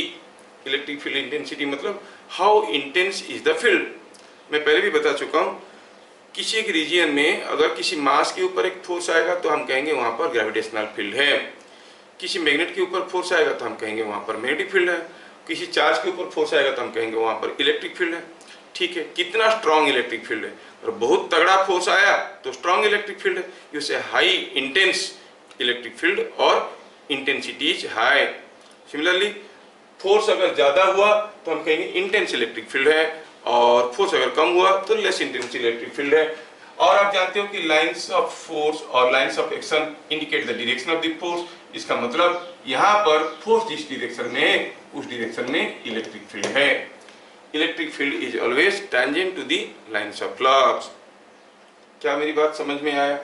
Electric field intensity मतलब how intense is the field. मैं पहले भी बता चुका हूँ, किसी एक रीजियन में अगर किसी मास के ऊपर एक फोर्स आएगा तो हम कहेंगे वहाँ पर ग्रेविटेशनल फील्ड है, किसी मैग्नेट के ऊपर फोर्स आएगा तो हम कहेंगे वहाँ पर मैग्नेटिक फील्ड है, किसी चार्ज के ऊपर फोर्स आएगा तो हम कहेंगे वहाँ पर इलेक्ट्रिक फील्ड है। ठीक है, कितना स्ट्रॉन्ग इलेक्ट्रिक फील्ड है, और बहुत तगड़ा फोर्स आया तो स्ट्रॉन्ग इलेक्ट्रिक फील्ड है, यू से हाई इंटेंस इलेक्ट्रिक फील्ड और intensity is high. Similarly force अगर ज़्यादा हुआ तो हम कहेंगे इंटेंस इलेक्ट्रिक फील्ड है, और फोर्स अगर कम हुआ तो लेस इंटेंस इलेक्ट्रिक फील्ड है। और आप जानते हो कि लाइंस ऑफ फोर्स और lines of action indicate the direction of the force. इसका मतलब यहाँ पर फोर्स जिस डायरेक्शन में है उस डायरेक्शन में इलेक्ट्रिक फील्ड है। Electric field is always tangent to the lines of flux. क्या मेरी बात समझ में आया?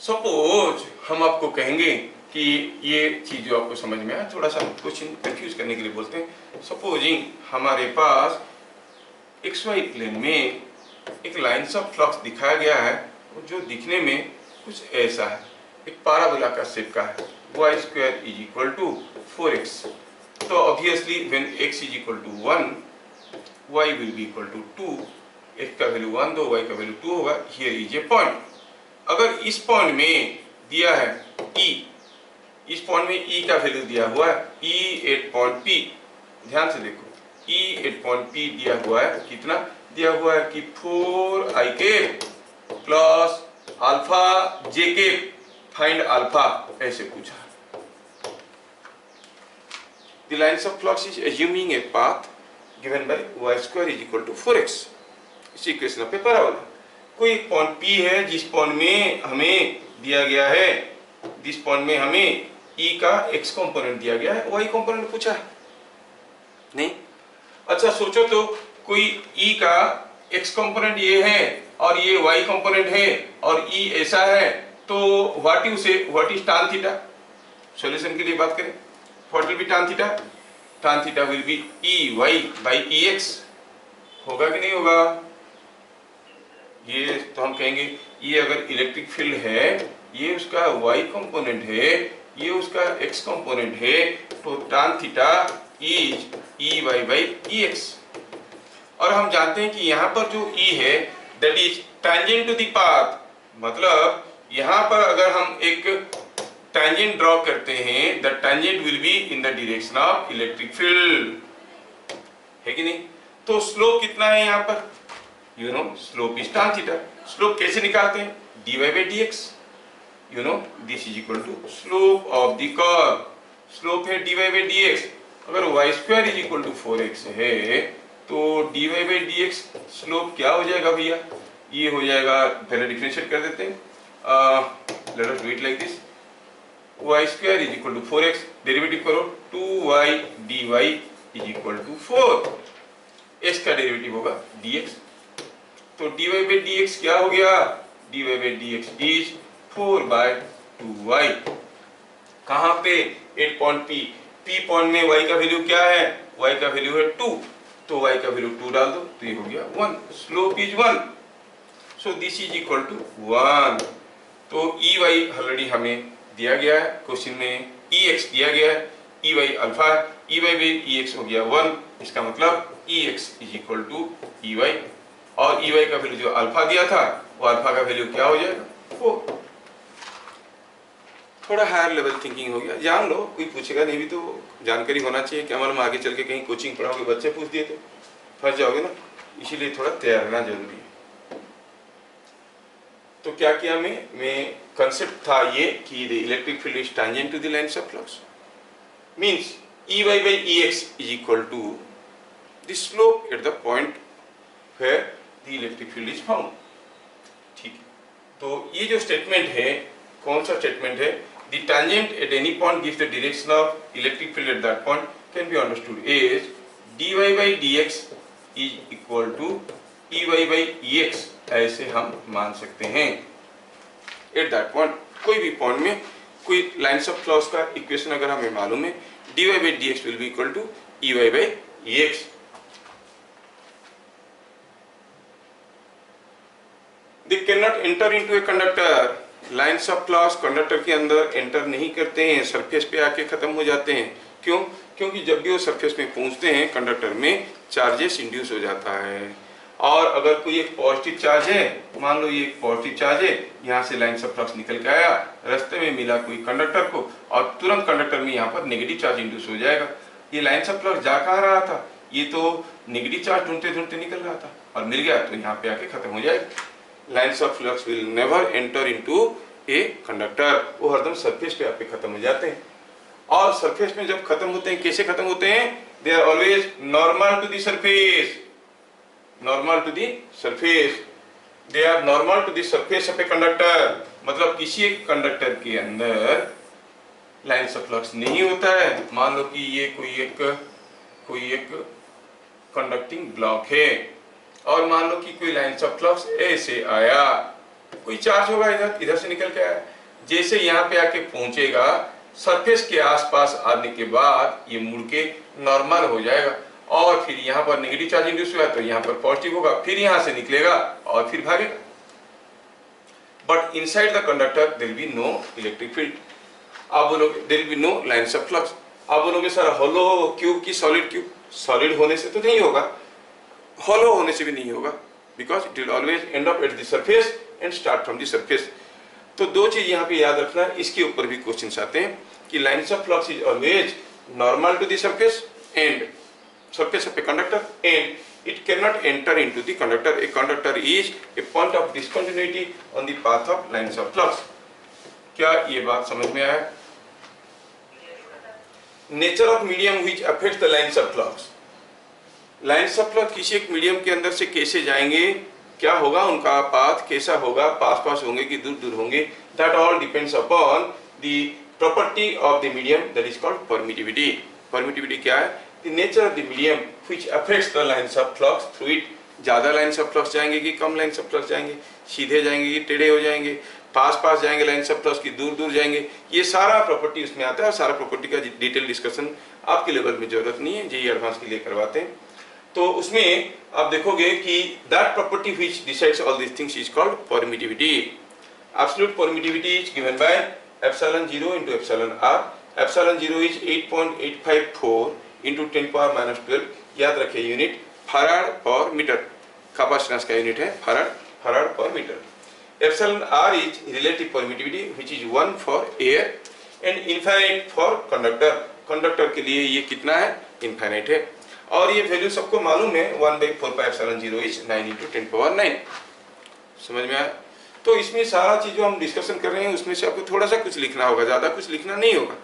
सपोज हम आपको कहेंगे कि ये चीज जो आपको समझ में आया, थोड़ा सा क्वेश्चन कंफ्यूज करने के लिए बोलते हैं। सपोजिंग हमारे पास XY प्लेन में एक लाइंस ऑफ फ्लक्स दिखाया गया है जो दिखने में कुछ ऐसा है, एक पैराबोला का शेप का है, y² = 4x। तो obviously when x = 1 y will be equal to 2, x का वैल्यू 1 दो, y का वैल्यू 2 होगा। Here is a point. अगर इस पॉइंट में दिया है E, इस पॉइंट में E का वैल्यू दिया हुआ है E एट पॉइंट P, ध्यान से देखो E एट पॉइंट P दिया हुआ है, कितना दिया हुआ है कि 4i plus alpha j find alpha, ऐसे पूछा। The lines of flux is assuming a path given by y² = 4x। इस इक्वेशन पे पैराबोला कोई पॉइंट P है जिस पॉइंट में हमें दिया गया है, जिस पॉइंट में हमें E का x कंपोनेंट दिया गया है, y कंपोनेंट पूछा है नहीं। अच्छा सोचो तो कोई E का x कंपोनेंट ये है और ये y कंपोनेंट है और E ऐसा है, तो what is tan theta. Solution के लिए बात करें, what will be tan theta? tan theta will be EY/EX। होगा कि नहीं होगा? ये तो हम कहेंगे ये अगर इलेक्ट्रिक फील्ड है, ये उसका y कंपोनेंट है, ये उसका x कंपोनेंट है, तो tan थीटा इज EY/EX। और हम जानते हैं कि यहाँ पर जो E है that is tangent to the path, मतलब यहाँ पर अगर हम एक टेंजेंट ड्रॉ करते हैं, the tangent will be in the direction of electric field, है कि नहीं? तो स्लोप कितना है यहाँ पर? You know slope is tan theta. Slope कैसे निकालते हैं? dy/dx। You know this is equal to slope of the curve. Slope है dy/dx। अगर y² = 4x है तो dy/dx स्लोप क्या हो जाएगा भैया? ये हो जाएगा, पहले डिफरेंशिएट कर देते हैं, let us do it like this. y² = 4x, derivative करो, 2y dy = 4, x का डेरिवेटिव होगा dx। तो dy/dx क्या हो गया? dy/dx is 4/2y। कहाँ पे? एट पॉइंट P पॉइंट में y का वैल्यू क्या है? y का वैल्यू है 2, तो y का वैल्यू 2 डाल दो तो ये हो गया 1। Slope is 1, so this is equal to 1। तो EY ऑलरेडी हमें दिया गया है क्वेश्चन में, EX दिया गया है, EY अल्फा है, EY/EX हो गया 1। इसका मतलब EX = EY, और EY का वैल्यू जो अल्फा दिया था वो अल्फा का वैल्यू क्या हो जाएगा? 4। थोड़ा हायर लेवल थिंकिंग हो गया, जान लो, कोई पूछेगा नहीं भी तो जानकारी होना चाहिए। क्या मालूम आगे चल के कहीं कोचिंग पढ़ाओगे, बच्चे पूछ दिए तो फंस जाओगे ना, इसीलिए थोड़ा तैयार रहना जरूरी है। तो क्या किया मैं कंसेप्ट था ये कि the electric field is tangent to the lines of flux, means EY/EX = the slope at the point where the electric field is found. ठीक है, तो ये जो स्टेटमेंट है, कौन सा स्टेटमेंट है? The tangent at any point gives the direction of electric field at that point can be understood as dy by dx is equal to ey by ex। ऐसे हम मान सकते हैं एट दैट पॉइंट, कोई भी point में कोई lines of flux का इक्वेशन अगर हमें मालूम है, dy by dx will be equal to ey by ex। They cannot enter into a conductor। Lines of flux conductor के अंदर एंटर नहीं करते हैं, सरफेस पे आके खत्म हो जाते हैं। क्यों? क्योंकि जब भी वो सरफेस में पहुंचते हैं कंडक्टर में चार्जेस इंड्यूस हो जाता है। और अगर कोई एक पॉजिटिव चार्ज है, मान लो ये एक पॉजिटिव चार्ज है, यहाँ से लाइन्स ऑफ फ्लक्स निकल के आया, रास्ते में मिला कोई कंडक्टर को और तुरंत कंडक्टर में यहाँ पर नेगेटिव चार्ज इंड्यूस हो जाएगा। ये लाइन्स ऑफ फ्लक्स जा कहाँ रहा था? ये तो नेगेटिव चार्ज ढूंढते ढूंढते निकल रहा था और मिल गया तो यहाँ पे आके खत्म हो जाएगा। Lines of flux will never enter into a conductor. वो हरदम सरफेस पे आके खत्म हो जाते हैं। और सरफेस में जब खत्म होते हैं, कैसे खत्म होते हैं? They are always normal to the surface. Normal to the surface, they are normal to the surface of a conductor. मतलब किसी एक कंडक्टर के अंदर लाइन्स ऑफ फ्लक्स नहीं होता है। मान लो कि ये कोई एक कंडक्टिंग ब्लॉक है और मान लो कि कोई लाइन्स ऑफ फ्लक्स ऐसे आया, कोई चार्ज होगा इधर से निकल के आया, जैसे यहाँ पे आके पहुंचेगा सरफेस के आसपास आने के बाद ये मुड़ के नॉर्मल हो जाएगा और फिर यहाँ पर नेगेटिव चार्ज इंड्यूस हुआ तो यहाँ पर पॉजिटिव होगा, फिर यहाँ से निकलेगा और फिर भागेगा। But inside the conductor there will be no electric field. आप बोलोगे there will be no lines of flux. आप बोलोगे सर होलो क्यूब की सॉलिड क्यूब? सॉलिड होने से तो नहीं होगा, होलो होने से भी नहीं होगा, because it will always and up at the surface and start from the surface. तो दो चीज यहाँ पे याद रखना है, इसके ऊपर भी क्वेश्चंस आते हैं कि lines of flux is always normal to the surface and surface of a conductor and it cannot enter into the conductor। A conductor is a point of discontinuity on the path of lines of flux। क्या ये बात समझ में आया? Nature of medium which affects the lines of flux। Lines of flux किसी एक medium के अंदर से कैसे जाएंगे, क्या होगा उनका पाथ, कैसा होगा, पास होंगे कि दूर होंगे, that all depends upon the property of the medium, that is called permittivity. Permittivity क्या है? The nature of the medium which affects the lines of flux through it। ज्यादा लाइन्स ऑफ फ्लक्स जाएंगे कि कम लाइन्स ऑफ फ्लक्स जाएंगे, सीधे जाएंगे कि टेढ़े हो जाएंगे, पास जाएंगे लाइन्स ऑफ फ्लक्स की दूर जाएंगे, ये सारा प्रॉपर्टी उसमें आता है। और सारा प्रॉपर्टी का डिटेल डिस्कशन आपके लेवल में जरूरत नहीं है, जेईई एडवांस के लिए करवाते हैं। तो उसमें आप देखोगे कि that property which decides all these things is called permittivity. Absolute permittivity is given by epsilon 0 into epsilon r। Epsilon 0 is 8.854 into 10⁻⁻12। याद रखिए unit farad per metre, capacitance का यूनिट है farad per metre. Epsilon r is relative permittivity which is 1 for air and infinite for conductor. Conductor के लिए ये कितना है? Infinite है। और ये वैल्यू सबको मालूम है, 1/4πε0 इज 9 into 10⁻9। समझ में आया? तो इसमें सारा चीज जो हम डिस्कशन कर रहे हैं उसमें से आपको थोड़ा सा कुछ लिखना होगा, ज्यादा कुछ लिखना नहीं होगा,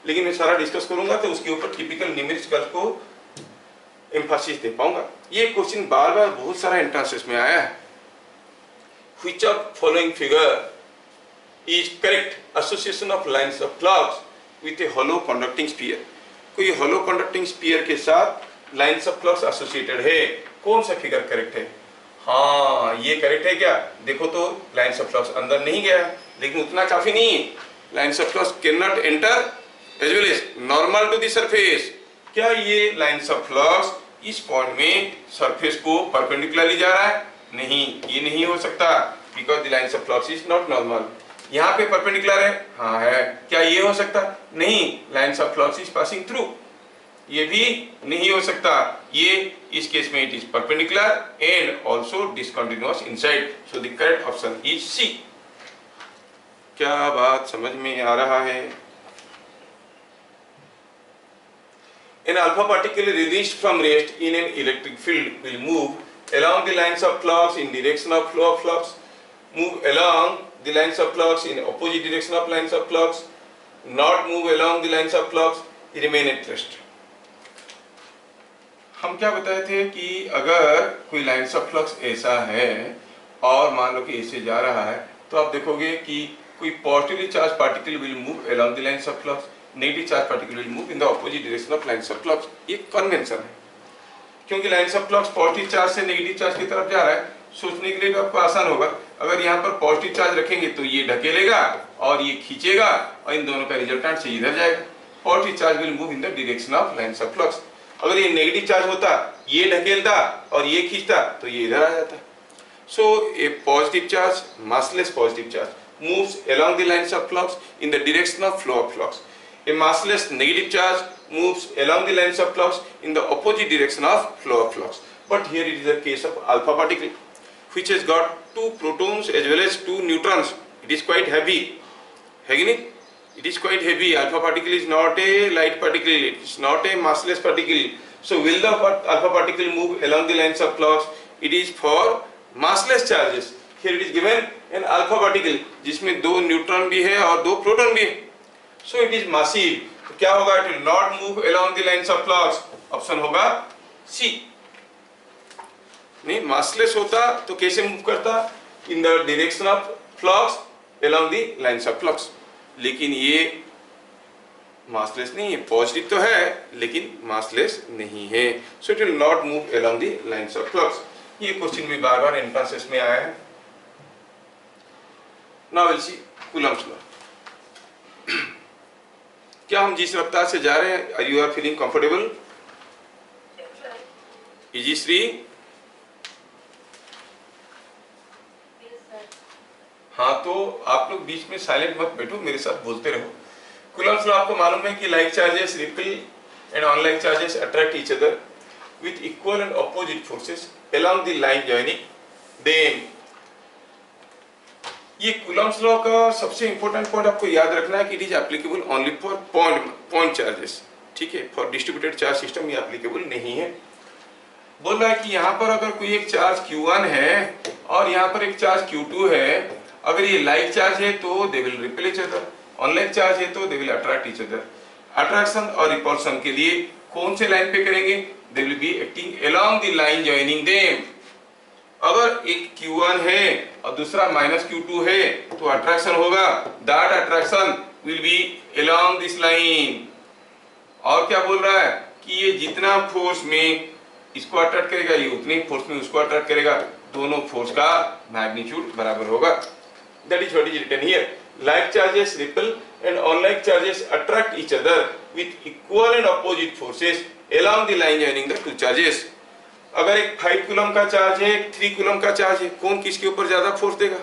लेकिन मैं सारा डिस्कस करूंगा तो उसके ऊपर टिपिकल न्यूमेरिकल को एम्फासिस दे पाऊंगा। ये क्वेश्चन बार बहुत सारा एंट्रेंसेस में आया है। Which of following figure is correct association of lines of flux with a hollow conducting sphere. कोई होलो कंडक्टिंग स्फीयर के साथ लाइन्स ऑफ फ्लक्स एसोसिएटेड है, कौन सा फिगर करेक्ट है? हाँ ये करेक्ट है क्या? देखो तो लाइन्स ऑफ फ्लक्स अंदर नहीं गया, लेकिन उतना काफी नहीं है। Lines of flux can not enter as well as normal to the surface। क्या ये लाइन्स ऑफ फ्लक्स इस पॉइंट में सरफेस को परपेंडिकुलरली जा रहा है? नहीं, ये नहीं हो सकता, because the lines of flux is not normal. यहाँ पे परपेंडिकुलर है? हाँ है। क्या ये हो सकता? नहीं, lines of flux is passing through, ये भी नहीं हो सकता। ये इस केस में it is perpendicular and also discontinuous inside, so the correct option is C. क्या बात समझ में आ रहा है? An alpha particle released from rest in an electric field will move along the lines of flux in direction of flow of flux, move along the lines of flux in opposite direction of lines of flux, not move along the lines of flux, remain at rest। हम क्या बताए थे कि अगर कोई lines of flux ऐसा है और मान लो कि ऐसे जा रहा है, तो आप देखोगे कि कोई positively charge particle will move along the lines of flux, negative charge particle will move in the opposite direction of lines of flux. ये कन्वेंशन है, क्योंकि lines of flux positive charge से नेगेटिव चार्ज की तरफ जा रहा है। सोचने के लिए भी आपको आसान होगा, अगर यहाँ पर पॉजिटिव चार्ज रखेंगे तो ये ढकेलेगा और ये खींचेगा और इन दोनों का रिजल्टेंट से इधर जाएगा। Positive charge will move in the direction of lines of flux. अगर ये नेगेटिव चार्ज होता, ये ढकेलता और ये खींचता, तो ये इधर आ जाता। So a positive charge, massless positive charge, moves along the lines of flux in the direction of flow of flux. A massless negative charge moves along the lines of flux in the opposite direction of flow of flux. But here it is a case of alpha particle, which has got 2 protons as well as 2 neutrons. It is quite heavy. है कि नहीं? It is quite heavy. Alpha particle is not a light particle. It is not a massless particle. So will the alpha particle move along the lines of flux? It is for massless charges. Here it is given an alpha particle जिसमें 2 neutron भी है और 2 proton भी है. So it is massive. तो क्या होगा? It will not move along the lines of flux. Option होगा C. नहीं, massless होता तो कैसे मूव करता? In the direction of flux along the lines of flux. लेकिन ये massless नहीं है, पॉजिटिव तो है लेकिन massless नहीं है. So it will not move along the lines of flux. ये क्वेश्चन भी बार बार एंट्रेंस में आया है. Now will see Coulomb's law. क्या हम जिस रफ्तार से जा रहे हैं, you are feeling comfortable? Easy श्री? हाँ, तो आप लोग बीच में साइलेंट मत बैठो, मेरे साथ बोलते रहो. कूलम्ब्स लॉ आपको मालूम है कि like charges repel and unlike charges attract each other with equal and opposite forces along the line joining them. ये कूलम्ब्स लॉ का सबसे इंपॉर्टेंट पॉइंट आपको याद रखना है कि it is applicable only for point charges. ठीक है, फॉर डिस्ट्रीब्यूटेड चार्ज सिस्टम ये एप्लीकेबल नहीं है. बोल रहा है कि यहाँ पर अगर कोई एक चार्ज Q1 है और यहाँ पर एक चार्ज Q2 है, अगर ये लाइक चार्ज है तो they will repel each other, unlike charge है तो they will attract each other. Attraction और रिपल्शन के लिए कौन से लाइन पे करेंगे? They will be acting along the line joining them. अगर एक Q1 है और दूसरा -Q2 है तो अट्रैक्शन होगा. That attraction will be along this line. और क्या बोल रहा है कि ये जितना फोर्स में इसको अट्रैक्ट करेगा, ये उतने फोर्स में उसको अट्रैक्ट करेगा. दोनों फोर्स का मैग्नीट्यूड बराबर होगा. That is what is written here. Like charges repel and unlike charges attract each other with equal and opposite forces along the line joining the two charges. अगर एक 5 coulomb का charge है, एक 3 coulomb का charge है, कौन किसके ऊपर ज्यादा फोर्स देगा?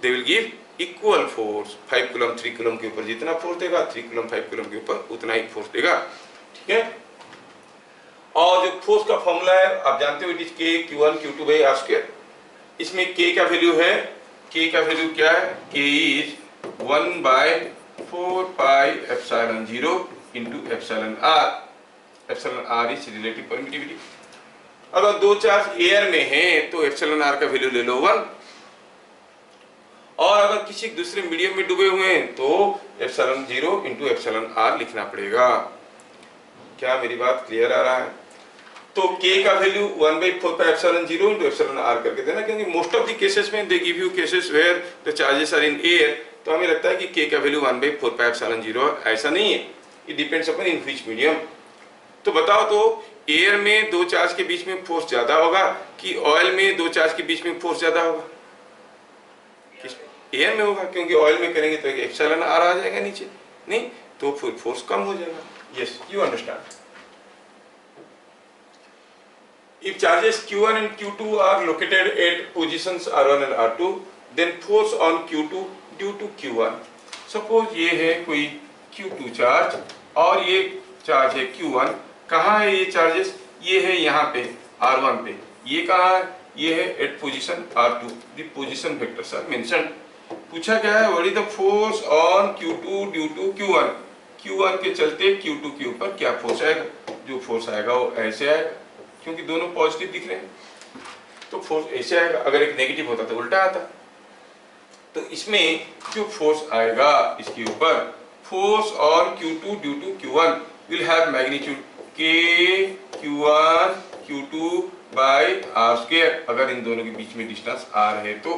They will give equal force. 5 coulomb 3 coulomb के ऊपर जितना फोर्स देगा, 3 कूलम 5 कूलम के ऊपर उतना ही फोर्स देगा. ठीक है. और जो फोर्स का फॉर्मूला है आप जानते हो, it is K Q1 Q2 by R square. इसमें K का वैल्यू है, K का वैल्यू क्या है? K is 1 by 4 pi epsilon 0 into epsilon R. Epsilon r is relative permittivity. अगर 2 चार्ज एयर में हैं तो एप्सिलॉन आर का वैल्यू ले लो 1, और अगर किसी दूसरे मीडियम में डूबे हुए हैं तो एप्सिलॉन 0 इंटू एप्सिलॉन आर लिखना पड़ेगा. क्या मेरी बात क्लियर आ रहा है? तो K का value 1/4 pi epsilon 0 into epsilon r करके देना, क्योंकि मोस्ट ऑफ द केसेस में they give you cases where the charges are in air, तो हमें लगता है कि K का वैल्यू 1/4 पाई एप्सिलॉन 0. ऐसा नहीं है, it depends upon in which medium. तो बताओ, तो एयर में 2 चार्ज के बीच में फोर्स ज्यादा होगा कि ऑयल में 2 चार्ज के बीच में फोर्स ज्यादा होगा? एयर में होगा, क्योंकि ऑयल में करेंगे तो एप्सिलॉन आर आ जाएगा नीचे, नहीं तो फिर फोर्स कम हो जाएगा. Yes, you understand. If charges Q1 and Q2 are located at positions R1 and R2, then force on Q2 due to Q1. Suppose ये है कोई Q2 चार्ज और ये चार्ज है Q1. कहाँ है ये चार्जेस? ये है यहाँ पे R1 पे. ये कहाँ है? ये है at position R2. The position vectors are mentioned. पूछा क्या है? What is the force on Q2 due to Q1. Q1 के चलते Q2 के ऊपर क्या फोर्स आएगा? जो फोर्स आएगा वो ऐसे आएगा, क्योंकि दोनों पॉजिटिव दिख रहे हैं तो फोर्स ऐसे आएगा. अगर एक नेगेटिव होता तो उल्टा आता. तो इसमें जो फोर्स आएगा इसके ऊपर, force on Q2 due to Q1 will have magnitude K Q1 Q2 by r square, अगर इन दोनों के बीच में डिस्टेंस r है तो,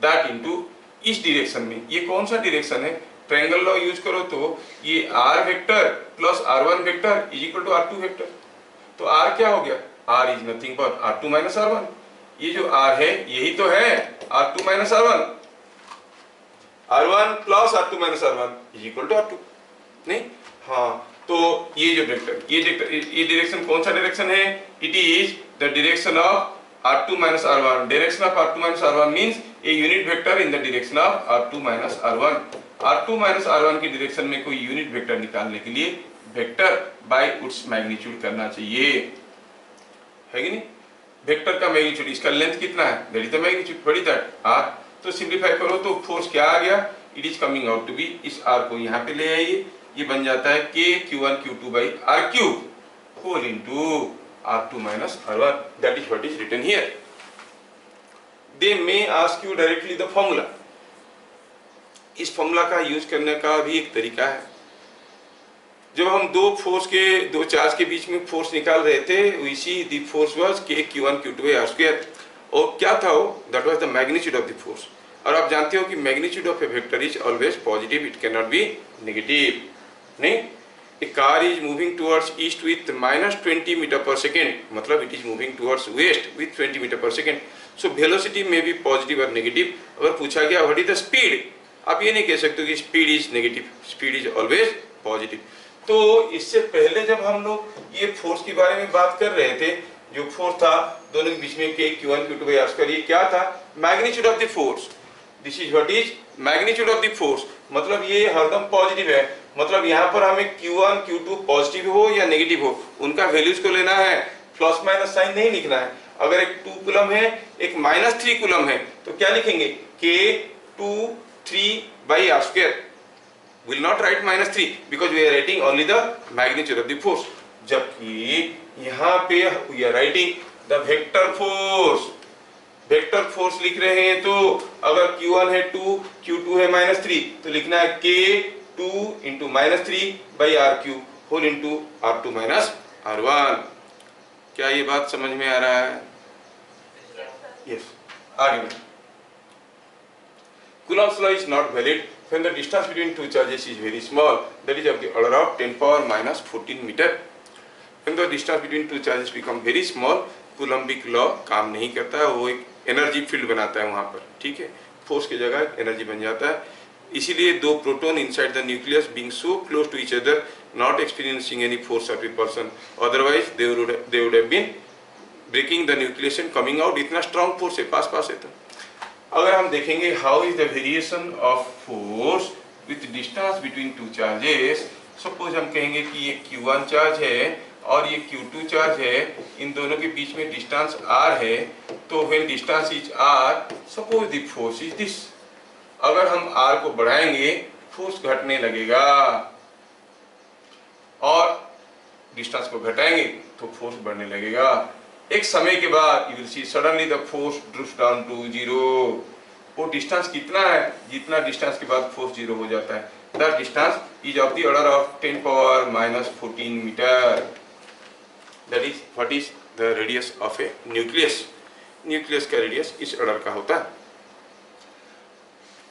दैट इनटू इस डायरेक्शन में, ये कौन सा डायरेक्शन है, ट्रायंगल लॉ यूज करो तो ये r vector plus r1 vector is equal to r2 vector. तो r क्या हो गया, r is nothing but r2 minus r1। ये जो r है यही तो है r2 minus r1, r1 plus r2 minus r1 is equal to r2, नहीं? हाँ, तो ये जो वेक्टर, ये डायरेक्शन कौन सा डायरेक्शन है, it is the direction of r2 minus r1। Direction of r2 minus r1 means a unit vector in the direction of r2 minus r1। r2 minus r1 की डायरेक्शन में कोई unit vector निकालने के लिए vector by उट्स magnitude करना चाहिए, है कि नहीं? वेक्टर का मैग्नीट्यूड, इसका लेंथ कितना है, that is the magnitude, what is that, r। तो सिंपलीफाई करो तो फोर्स क्या आ गया, it is coming out to be, इस r को यहाँ पे ले आइए, ये बन जाता है k q1 q2 by r cube whole into r2 minus r1, that is what is written here. They may ask you directly the formula. इस फॉर्मूला का यूज करने का भी एक तरीका है। जब हम दो चार्ज के बीच में फोर्स निकाल रहे थे, we see the force was k q1 q2 by r square, और क्या था वो, that was the magnitude of the force। और आप जानते हो कि magnitude of a vector is always positive, it cannot be negative, नहीं? A car is moving towards east with minus 20 meter per second, मतलब it is moving towards west with 20 meter per second. So velocity may be positive or negative। अगर पूछा गया what is the speed, आप ये नहीं कह सकते कि speed is negative, speed is always positive। तो इससे पहले जब हम लोग ये फोर्स के बारे में बात कर रहे थे, जो फोर्स था दोनों के बीच में k q1 q2 by r square, ये क्या था, magnitude of the force. This is what is magnitude of the force, मतलब ये हरदम पॉजिटिव है, मतलब यहाँ पर हमें q1 q2 पॉजिटिव हो या नेगेटिव हो, उनका वैल्यूज को लेना है, प्लस माइनस साइन नहीं लिखना है। अगर एक 2 कूलम है, एक -3 कूलम है, तो क्या लिखेंगे, k2 3 by r square, will not write -3 because we are writing only the magnitude of the force। जबकि यहाँ पे we are writing the vector force, vector force लिख रहे हैं, तो अगर q1 है 2, q2 है -3, तो लिखना है k2 into -3 by r cube whole into r2 minus r1। क्या ये बात समझ में आ रहा है? यस, आगे बढ़ो। Coulomb's law is not valid when the distance between two charges is very small, that is of the order of 10 power minus 14 meter। When the distance between two charges become very small, Coulombic law काम नहीं करता है, वो एक energy field बनाता है वहाँ पर, ठीक है, फोर्स की जगह एनर्जी बन जाता है। इसीलिए दो proton inside the nucleus being so close to each other, not experiencing any force of repulsion, otherwise they would have been breaking the nucleus and coming out. इतना स्ट्रॉन्ग फोर्स है, पास है। तो अगर हम देखेंगे how is the variation of force with distance between two charges, suppose हम कहेंगे कि ये q1 चार्ज है और ये q2 चार्ज है, इन दोनों के बीच में डिस्टेंस r है, तो when distance is r, suppose the force is this. अगर हम r को बढ़ाएंगे फोर्स घटने लगेगा, और डिस्टेंस को घटाएंगे तो फोर्स बढ़ने लगेगा। एक समय के बाद you will see suddenly the force drops down to 0। वो डिस्टेंस कितना है, जितना डिस्टेंस के बाद फोर्स 0 हो जाता है, that distance is of the order of 10 power minus 14 metre. That is what is the radius of a nucleus। Nucleus का रेडियस इस ऑर्डर का होता है।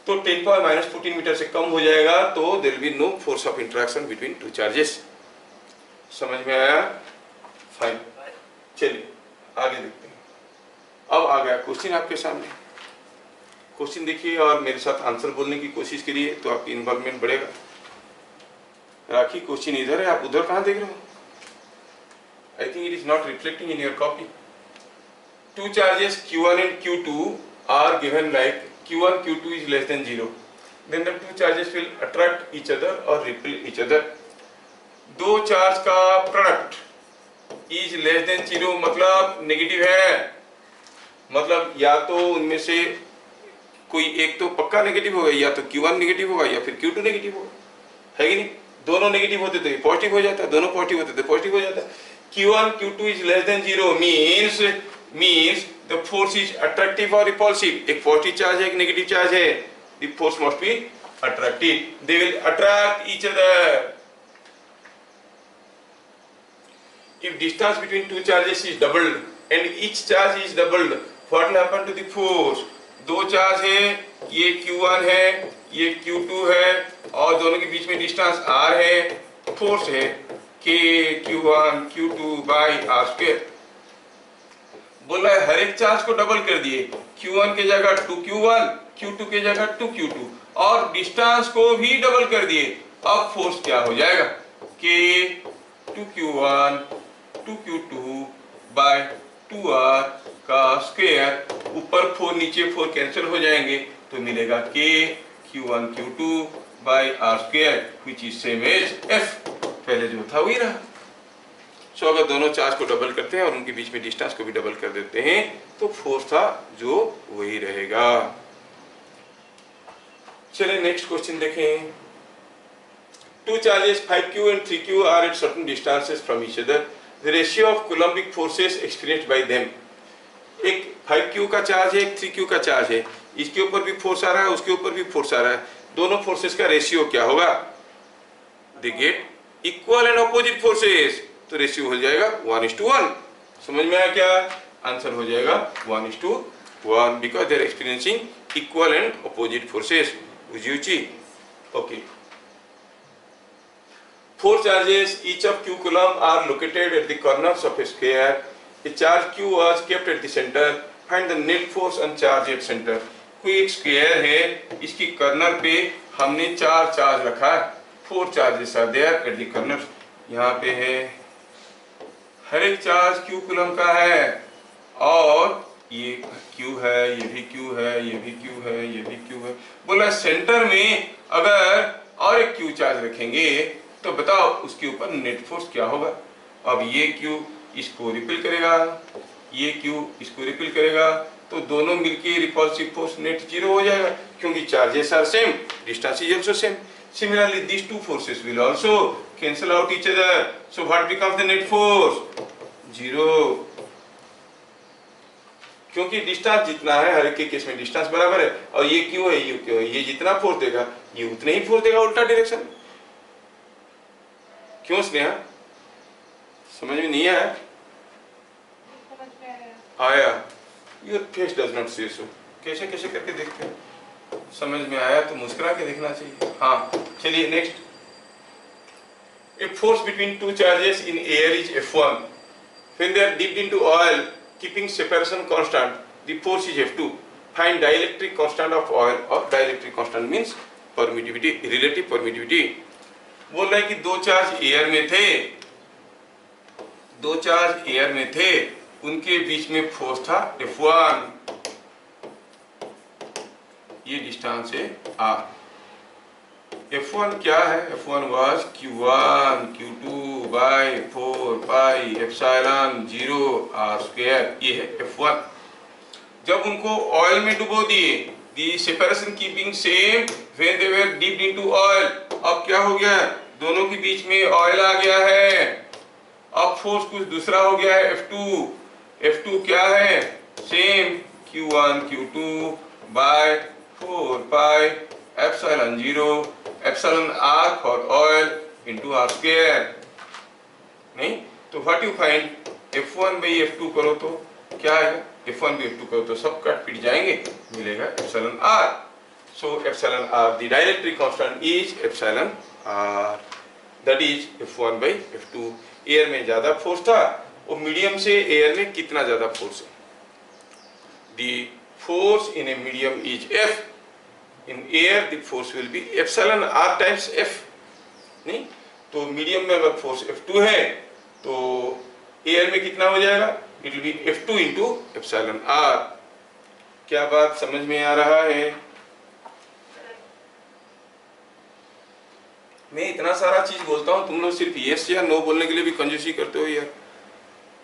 तो 10 पावर minus 14 मीटर से कम हो जाएगा तो there will be no force of interaction between two charges। समझ में आया? फाइन, चलिए आगे देखते हैं। अब आ गया क्वेश्चन आपके सामने। क्वेश्चन देखिए और मेरे साथ आंसर बोलने की कोशिश करिए, तो आपकी इन्वॉल्वमेंट बढ़ेगा। राखी, क्वेश्चन इधर है, आप उधर कहाँ देख रहे हो? I think it is not reflecting in your copy। Two charges Q1 and Q2 are given like Q1 Q2 is less than 0, then the two charges will attract each other or repel each other। दो charge का product is less than 0 मतलब negative है, मतलब या तो उनमें से कोई एक तो पक्का नेगेटिव होगा, या तो Q1 नेगेटिव होगा या फिर Q2 नेगेटिव होगा, है कि नहीं? दोनों नेगेटिव होते तो ये पॉजिटिव हो जाता है, दोनों पॉजिटिव होते तो पॉजिटिव हो जाता है। Q1 Q2 is less than 0 means the force is attractive or repulsive। एक पॉजिटिव चार्ज है, एक नेगेटिव चार्ज है, the force must be attractive, they will attract each other। if distance between two charges is doubled and each charge is doubled, what will happen to the force? दो charge है, ये Q1 है, ये Q2 है, और दोनों के बीच में डिस्टेंस R है, फोर्स है K Q1 Q2 by R square. बोला है हर एक चार्ज को डबल कर दिए, Q1 के जगह 2Q1, Q2 के जगह 2Q2, और डिस्टेंस को भी डबल कर दिए। अब फोर्स क्या हो जाएगा? K 2Q1 2Q2 by 2R का स्क्वायर, ऊपर 4 नीचे 4 कैंसिल हो जाएंगे, तो मिलेगा K Q1 Q2 by R square which is same as F। पहले जो था वही रहा। सो अगर दोनों चार्ज को डबल करते हैं और उनके बीच में डिस्टेंस को भी डबल कर देते हैं तो फोर्स था जो वही रहेगा। चलिए नेक्स्ट क्वेश्चन देखें। Two charges 5Q and 3Q are at certain distances from each other. The ratio of coulombic forces experienced by them. एक 5Q का चार्ज है, एक 3Q का चार्ज है, इसके ऊपर भी फोर्स आ रहा है, उसके ऊपर भी फोर्स आ रहा है, दोनों फोर्सेस का रेशियो क्या होगा? They get equal and opposite forces, तो रेशियो हो जाएगा 1:1। समझ में आया क्या? आंसर हो जाएगा 1:1 because they are experiencing equal and opposite forces। बुझिए? Okay. Four charges, each of Q coulomb, are located at the corners of a square. A charge Q was kept at the center. Find the net force on charge at center. कोई एक square है, इसकी corner पे हमने 4 charge रखा है। 4 charges are there at the corners। यहाँ पे है, हर एक चार्ज Q coulomb का है, और ये Q है, ये भी Q है, ये भी Q है, ये भी Q है। बोला सेंटर में अगर और एक Q चार्ज रखेंगे तो बताओ उसके ऊपर नेट फोर्स क्या होगा? अब ये Q इसको रिपेल करेगा, ये Q इसको रिपेल करेगा, तो दोनों मिलके रिपल्सिव फोर्स नेट 0 हो जाएगा, क्योंकि charges are same, distance is also same. Similarly these two forces will also cancel out each other, so what becomes the net force? 0। क्योंकि डिस्टेंस जितना है, हर एक के केस में डिस्टेंस बराबर है, और ये Q है, ये Q है, ये जितना फोर्स देगा ये उतना ही फोर्स देगा उल्टा डायरेक्शन में। क्यों स्नेहा? समझ में नहीं आया? आया? योर फेस डज नॉट से सो। कैसे कैसे करके देखते हैं? समझ में आया तो मुस्कुरा के देखना चाहिए। हाँ चलिए next. A force between two charges in air is F1 when they are dipped into oil keeping separation constant, the force is F2। Find dielectric constant of oil, और dielectric constant means permittivity, relative permittivity. बोल रहा है कि दो charge air में थे, दो charge air में थे, उनके बीच में फोर्स था F1, ये डिस्टेंस है R। F1 क्या है? F1 was Q1 Q2 by 4 pi epsilon 0 R square, ये है F1। जब उनको ऑयल में डुबो दिए, the separation keeping same when they were dipped into oil, अब क्या हो गया? दोनों के बीच में ऑयल आ गया है, अब फोर्स कुछ दूसरा हो गया है F2। F2 क्या है? Same Q1 Q2 by 4 pi epsilon 0 epsilon R for oil into R square। नहीं तो what you find? F1 by F2 करो तो क्या आएगा? F1 by F2 करो तो सब कट पिट जाएंगे, मिलेगा epsilon R। So epsilon R, the dielectric constant is epsilon R, that is F1 by F2। Air में ज्यादा फोर्स था, और मीडियम से एयर में कितना ज्यादा फोर्स है? The force in a medium is F, in air the force will be epsilon R times F। नहीं तो मीडियम में अगर फोर्स F2 है तो एयर में कितना हो जाएगा? It will be F2 into epsilon R। क्या बात समझ में आ रहा है? मैं इतना सारा चीज बोलता हूँ, तुम लोग सिर्फ यस या नो बोलने के लिए भी कंजूसी करते हो यार।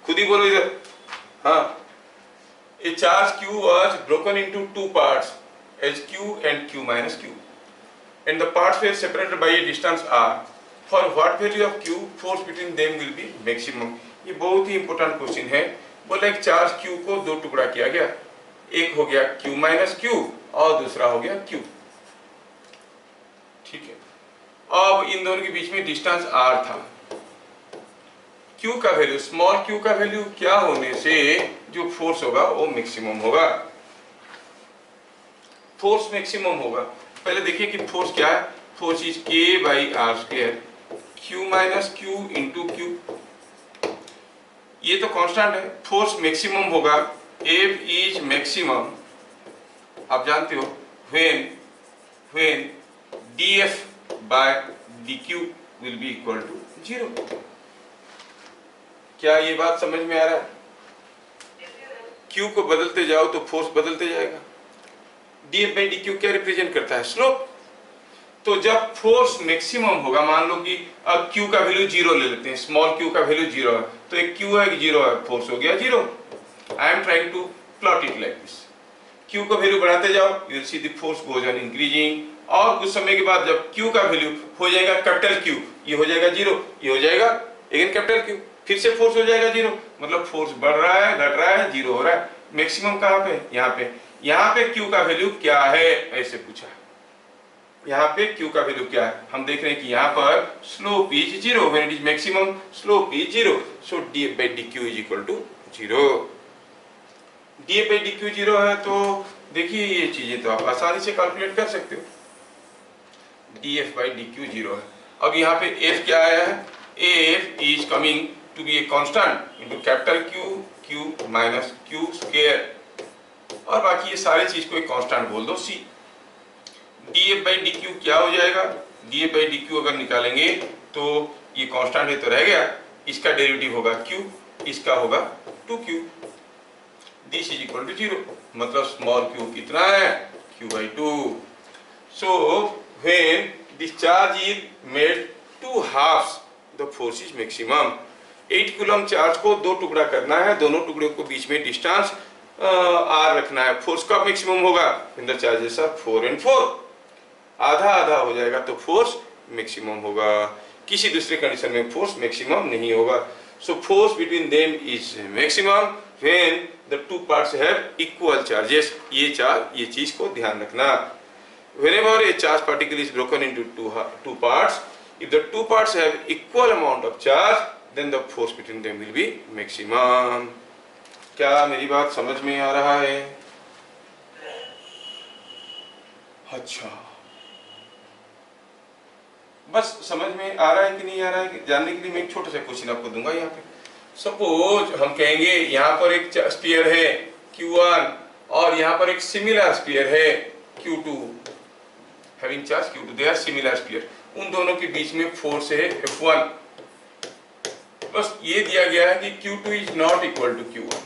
खुद ही बोलो इधर। हाँ, a charge Q was broken into two parts as Q and Q minus Q, and the parts were separated by a distance R. For what value of Q, force between them will be maximum। ये बहुत ही important question है। बोला एक charge Q को दो टुकड़ा किया गया, एक हो गया Q minus Q और दूसरा हो गया Q। ठीक है, अब इन दोनों के बीच में डिस्टेंस R था। Q का वैल्यू, स्मॉल q का वैल्यू क्या होने से जो फोर्स होगा वो मैक्सिमम होगा, फोर्स मैक्सिमम होगा। पहले देखिए कि फोर्स क्या है, force is K/r², Q minus Q into Q, ये तो कांस्टेंट है। फोर्स मैक्सिमम होगा, F इज मैक्सिमम, आप जानते हो, when dF/dQ will be equal to 0। क्या ये बात समझ में आ रहा है? Q को बदलते जाओ तो फोर्स बदलते जाएगा। dF/dQ क्या रिप्रेजेंट करता है? स्लोप। तो जब फोर्स मैक्सिमम होगा, मान लो कि अब Q का वैल्यू 0 ले लेते हैं, स्मॉल q का वैल्यू 0 है, तो एक Q है, 0 है, फोर्स हो गया 0। I am trying to plot it like this. Q का वैल्यू बढ़ाते जाओ, you will see the force goes on increasing, और कुछ समय के बाद जब Q का वैल्यू हो जाएगा कैपिटल Q, ये हो जाएगा 0, ये हो जाएगा अगेन कैपिटल Q, फिर से फोर्स हो जाएगा 0, मतलब फोर्स बढ़ रहा है, घट रहा है, 0 हो रहा है। मैक्सिमम कहाँ पे? यहाँ पे Q का वैल्यू क्या है, ऐसे पूछा। यहाँ पे Q का वैल्यू क्या है, हम देख रहे हैं कि यहाँ पर slope is 0, when it is maximum slope is 0, so dF/dQ is equal to 0। dF/dQ 0 है तो देखिए ये चीजें तो आप आसानी से कैलकुलेट कर सकते हो। dF/dQ 0 है। अब यहाँ पे F क्या आया है? F is coming to be a constant into capital Q minus Q square, और बाकी ये सारे चीज को एक कांस्टेंट बोल दो C। dF/dQ क्या हो जाएगा? dF/dQ अगर निकालेंगे तो ये कांस्टेंट है तो रह गया, इसका डेरिवेटिव होगा Q, इसका होगा 2Q, this is equal to 0, मतलब स्मॉल q कितना है? Q/2। So when this charge is made to halves, the force is maximum. 8 coulomb charge को दो टुकड़ा करना है, दोनों टुकड़े को बीच में डिस्टेंस r रखना है, फोर्स का मैक्सिमम होगा, द चार्जेस आर 4 and 4, आधा आधा हो जाएगा तो फोर्स मैक्सिमम होगा। किसी दूसरे कंडीशन में फोर्स मैक्सिमम नहीं होगा। So force between them is maximum when the two parts have equal charges. ये चीज को ध्यान रखना। whenever a charge particle is broken into two parts, if the two parts have equal amount of charge, then the force between them will be maximum। क्या मेरी बात समझ में आ रहा है? अच्छा, बस समझ में आ रहा है कि नहीं आ रहा है जानने के लिए मैं एक छोटा सा क्वेश्चन आपको दूंगा। यहाँ पे सपोज हम कहेंगे यहाँ पर एक स्फीयर है Q1 और यहाँ पर एक सिमिलर स्फीयर है Q2, having charge Q2, they are similar sphere, उन दोनों के बीच में फोर्स है F1। बस ये दिया गया है कि Q2 is not equal to Q1।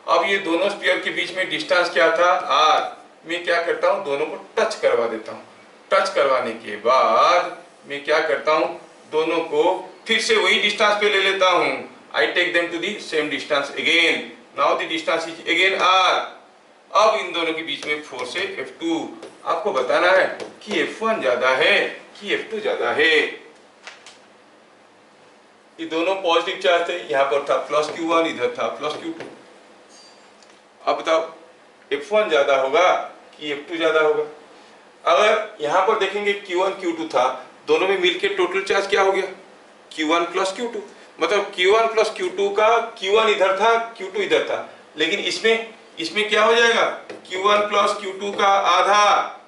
अब ये दोनों स्फीयर के बीच में डिस्टेंस क्या था? R। मैं क्या करता हूँ, दोनों को टच करवा देता हूँ। टच करवाने के बाद मैं क्या करता हूँ, दोनों को फिर से वही डिस्टेंस पे ले लेता हूँ। I take them to the same distance again. Now the distance is again R। अब इन दोनों के बीच में फोर्स है F2। आपको बताना है कि F1 ज्यादा है कि F2 ज्यादा है। ये दोनों पॉजिटिव चार्ज थे, यहाँ पर था प्लस Q1, इधर था प्लस Q2। अब बताओ F1 ज्यादा होगा कि F2 ज्यादा होगा? अगर यहाँ पर देखेंगे Q1 Q2 था, दोनों में मिलके टोटल चार्ज क्या हो गया? Q1 प्लस Q2, मतलब Q1 प्लस Q2 का Q1 इधर था, Q2 इधर था, लेकिन इसमें क्या हो जाएगा? Q1 प्लस Q2 का आधा,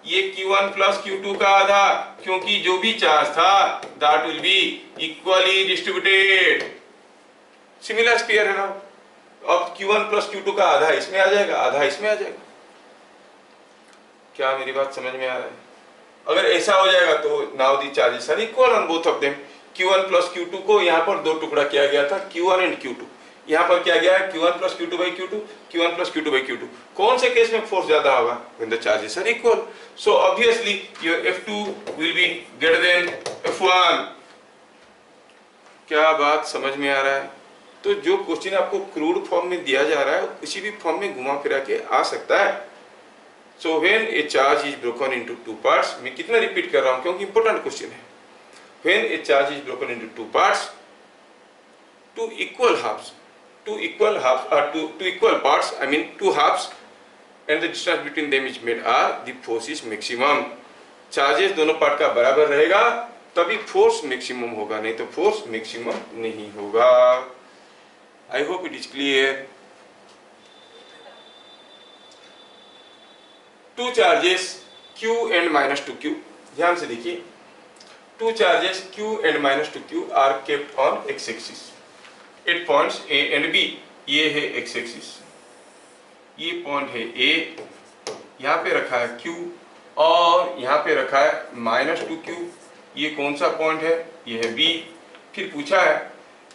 ये Q1 प्लस Q2 का आधा, क्योंकि जो भी चार्ज था that will be equally distributed। Similar sphere है ना। अब Q1 प्लस Q2 का आधा इसमें आ जाएगा, आधा इसमें आ जाएगा। क्या मेरी बात समझ में आ रहा है? अगर ऐसा हो जाएगा तो now the charges are equal on both of them. Q1 plus Q2 को यहाँ पर दो टुकड़ा किया गया था, Q1 एंड Q2। यहाँ पर क्या गया है? Q1 plus Q2 by Q2, Q1 plus Q2 by Q2। कौन से केस में फोर्स ज्यादा होगा? When the charges are equal। So obviously your F2 will be greater than F1। क्या बात समझ में आ रहा है? तो जो क्वेश्चन आपको क्रूड फॉर्म में दिया जा रहा है किसी भी फॉर्म में घुमा फिरा के आ सकता है। So when a charge is broken into two parts, मैं कितना रिपीट कर रहा हूँ क्योंकि इंपॉर्टेंट क्वेश्चन है। When a charge is broken into two parts, two equal parts, I mean two halves, and the distance between them is made r, the force is maximum। Charges दोनों part का बराबर रहेगा तभी force maximum होगा, नहीं तो force maximum नहीं होगा। I hope it is clear. Two charges Q and minus two Q, ध्यान से देखिए, two charges Q and minus two Q are kept on x axis at points A and B। ये है x axis, ये point है A, यहाँ पे रखा है Q और यहाँ पे रखा है माइनस टू Q। ये कौन सा पॉइंट है? ये है B। फिर पूछा है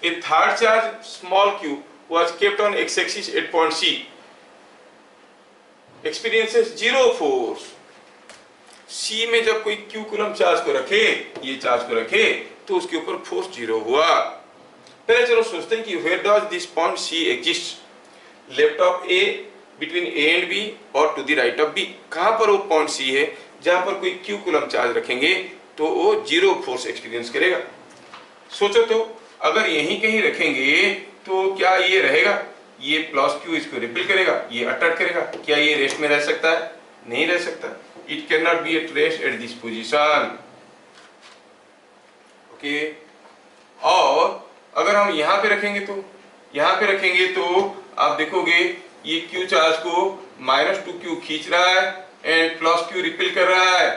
a third charge small q was kept on x axis at point C, experiences zero force। C में जब कोई q कूलम चार्ज को रखे, ये चार्ज को रखे, तो उसके ऊपर फोर्स जीरो हुआ। पहले चलो सोचते हैं कि where does this point C exist? Left of A, between A and B और to the right of B। कहाँ पर वो पॉइंट C है जहाँ पर कोई q कूलम चार्ज रखेंगे तो वो जीरो फोर्स एक्सपीरियंस करेगा। सोचो तो अगर यहीं कहीं रखेंगे तो क्या ये रहेगा? ये प्लस क्यू इसको रिपेल करेगा, ये अट्रैक्ट करेगा। क्या ये रेस्ट में रह सकता है? नहीं रह सकता। It can not B at rest at this position. Okay, और अगर हम यहाँ पे रखेंगे तो यहाँ पे रखेंगे तो आप देखोगे ये क्यू चार्ज को माइनस टू क्यू खींच रहा है एंड प्लस क्यू रिपेल कर रहा है।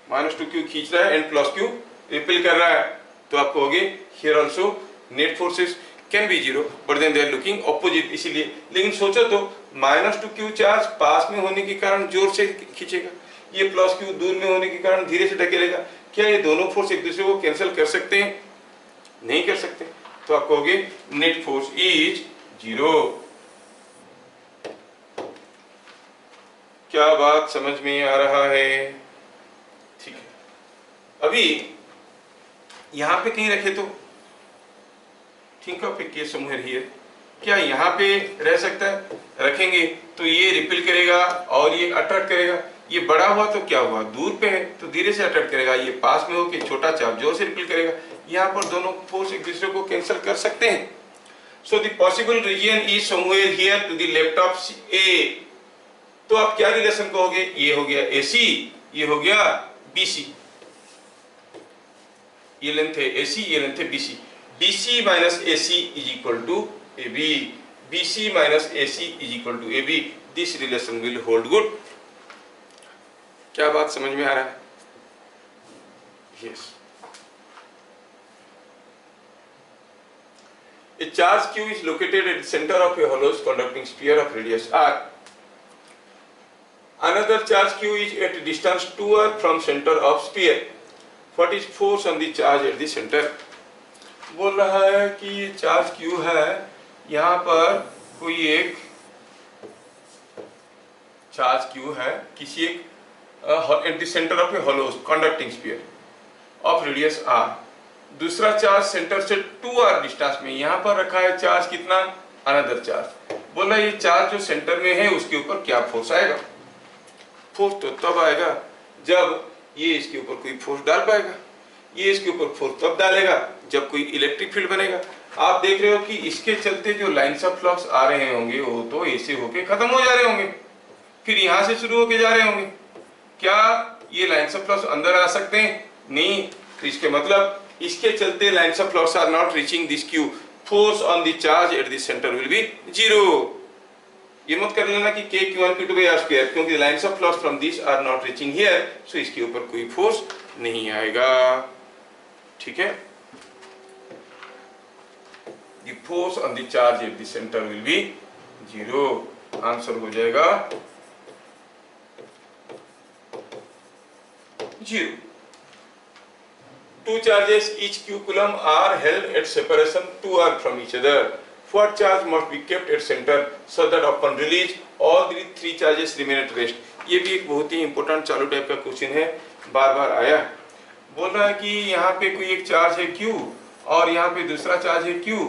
माइनस टू क्यू खींच रहा है एंड प्लस क्यू रिपेल कर रहा है। तो आप कहोगे here also net forces can be zero but then they are looking opposite, इसीलिए। लेकिन सोचो तो माइनस टू क्यू चार्ज पास में होने के कारण जोर से खींचेगा, ये प्लस क्यू दूर में होने के कारण धीरे से ढकेलेगा। क्या ये दोनों फोर्स एक दूसरे को कैंसिल कर सकते हैं? नहीं कर सकते। तो आप कहोगे नेट फोर्स इज जीरो। क्या बात समझ में आ रहा है? ठीक है, अभी यहां पे कहीं रखे तो think of A case somewhere here, क्या यहाँ पे रह सकता है? रखेंगे तो ये रिपेल करेगा और ये अट्रैक्ट करेगा। ये बड़ा हुआ तो क्या हुआ? दूर पे है तो धीरे से अट्रैक्ट करेगा। ये पास में हो के छोटा चार्ज जोर से रिपेल करेगा। यहाँ पर दोनों फोर्स एक दूसरे को कैंसिल कर सकते हैं। So the possible reason is somewhere here to the left of A. तो आप क्या रिलेशन कहोगे? ये हो गया AC, ये हो गया BC। ये लेंथ है AC, ये लेंथ है BC। BC minus AC is equal to AB। BC minus AC is equal to AB। This relation will hold good. क्या बात समझ में आ रहा है? Yes. A charge Q is located at the center of a hollow conducting sphere of radius r. Another charge Q is at a distance 2r from center of sphere. What is force on the charge at the center? बोल रहा है कि ये charge Q है, यहाँ पर कोई एक चार्ज Q है किसी एक at the center of a hollow conducting sphere of radius r। दूसरा चार्ज सेंटर से 2r डिस्टेंस में यहाँ पर रखा है चार्ज कितना? Another charge. बोला ये चार्ज जो सेंटर में है उसके ऊपर क्या फोर्स आएगा? फोर्स तो तब आएगा जब ये इसके ऊपर कोई फोर्स डाल पाएगा। ये इसके ऊपर फोर्स तब डालेगा जब कोई इलेक्ट्रिक फील्ड बनेगा। आप देख रहे हो कि इसके चलते जो लाइंस ऑफ फ्लक्स आ रहे होंगे वो तो ऐसे होके खत्म हो जा रहे होंगे, फिर यहाँ से शुरू होके जा रहे होंगे। क्या ये लाइंस ऑफ फ्लक्स अंदर आ सकते हैं? नहीं। तो इसके मतलब इसके चलते lines of flux are not reaching this Q। Force on the charge at the centre will be zero. ये मत कर लेना कि K/Q1 Q2 by r square, क्योंकि lines of flux from this are not reaching here, so इसके ऊपर कोई force नहीं आएगा। ठीक है, the force on the charge at the centre will be zero. Answer हो जाएगा zero. Two charges each q coulomb are held at separation 2r from each other. What charge must be kept at center so that upon release all the three charges remain at rest? ये भी एक बहुत ही important चालू type का question है, बार बार आया। बोल रहा है कि यहाँ पे कोई एक चार्ज है q और यहाँ पे दूसरा चार्ज है q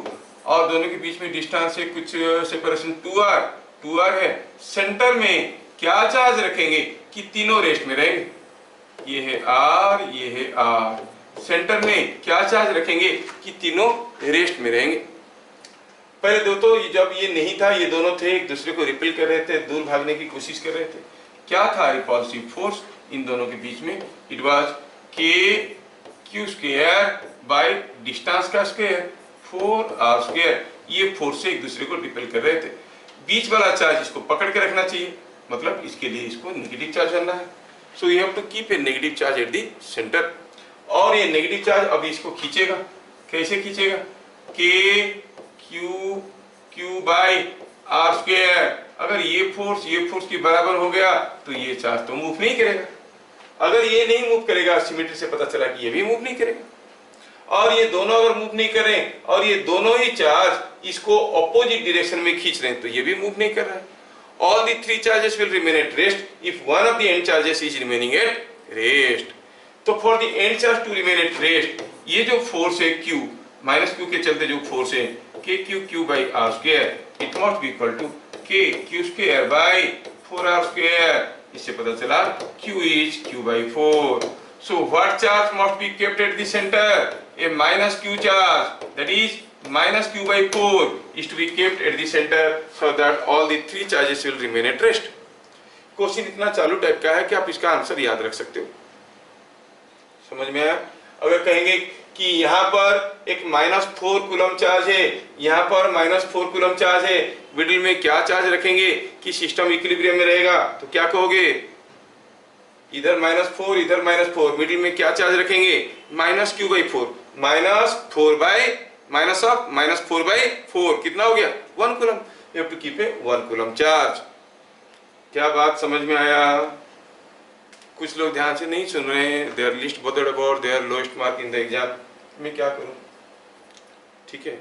और दोनों के बीच में डिस्टेंस है कुछ सेपरेशन 2r है। सेंटर में क्या चार्ज रखेंगे कि तीनों रेस्ट में रहेंगे? ये है r, ये है r। सेंटर में क्या चार्ज रखेंगे कि तीनों रेस्ट में रहेंगे? पहले दो तो जब ये नहीं था, ये दोनों थे एक दूसरे को रिपेल कर रहे थे, दूर भागने की कोशिश कर रहे थे। क्या था रिपल्सिव फोर्स इन दोनों के बीच में? इट वाज के क्यू स्क्वायर बाय डिस्टेंस का स्क्वायर 4r²। ये फोर्स से एक दूसरे को रिपेल कर रहे थे। बीच वाला चार्ज इसको पकड़ के रखना चाहिए, मतलब इसके लिए इसको नेगेटिव चार्ज करना है। So you have to keep a negative charge at the centre. और ये नेगेटिव चार्ज अभी इसको खींचेगा। कैसे खींचेगा? के क्यू बाय r²। अगर ये फोर्स के बराबर हो गया तो ये चार्ज तो मूव नहीं करेगा। अगर ये नहीं मूव करेगा, सिमेट्री से पता चला कि ये भी मूव नहीं करेगा। और ये दोनों अगर मूव नहीं करें और ये दोनों ही चार्ज इसको ऑपोजिट डायरेक्शन में खींच रहे हैं तो ये भी मूव नहीं कर रहा है। All the three charges will remain at rest if one of the end charges is remaining at rest. तो for the end charge to remain at rest, ये जो फोर्स है Q माइनस Q के चलते जो फोर्स है Q by r², it must be equal to Q² by 4r²। इससे पता चला Q is Q by 4. So what charge must be kept at the center? A minus Q charge, that is minus Q by 4 is to be kept at the center so that all the three charges will remain at rest. Question इतना चालू type का है कि आप इसका answer याद रख सकते हो। समझ में आया? अगर कहेंगे कि यहाँ पर एक -4 कूलम चार्ज है, यहाँ पर -4 कूलम चार्ज है, मिडिल में क्या चार्ज रखेंगे कि सिस्टम इक्विलिब्रियम में रहेगा, तो क्या कहोगे? इधर -4 इधर -4, मिडिल में क्या चार्ज रखेंगे? -Q by 4 -4/4 कितना हो गया? 1 coulomb. You have to keep a 1 coulomb charge. क्या बात समझ में आया? कुछ लोग ध्यान से नहीं सुन रहे हैं। They are least bothered about their lowest mark in the exam. मैं क्या करूं? ठीक है,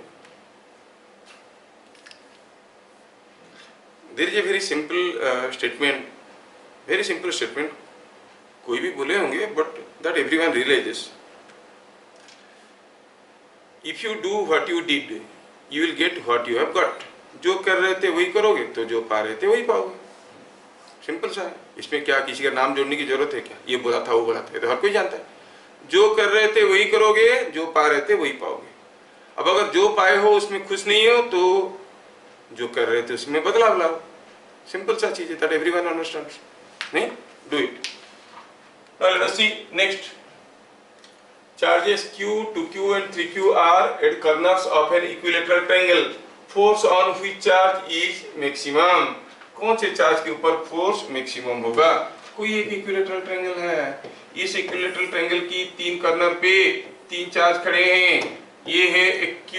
there is a very simple statement, कोई भी बोले होंगे but that everyone realises. If you do what you did you will get what you have got. जो कर रहे थे वही करोगे तो जो पा रहे थे वही पाओगे। सिंपल सा है, इसमें क्या किसी का नाम जोड़ने की जरूरत है क्या? ये बोला था वो बोला था, तो हर कोई जानता है। जो कर रहे थे वही करोगे, जो पा रहे थे वही पाओगे। अब अगर जो पाए हो उसमें खुश नहीं हो तो जो कर रहे थे उसमें बदलाव लाओ। सिंपल सा चीज है, दैट एवरीवन अंडरस्टैंड्स। नहीं, do it. Now let us see next. Charges Q, 2Q and 3Q are at corners of an equilateral triangle. Force on which charge is maximum? कौन से चार्ज के ऊपर फोर्स मैक्सिमम होगा? कोई एक equilateral triangle है। इस इक्विलेटरल ट्रायंगल की 3 कॉर्नर पे 3 चार्ज खड़े हैं। ये है एक Q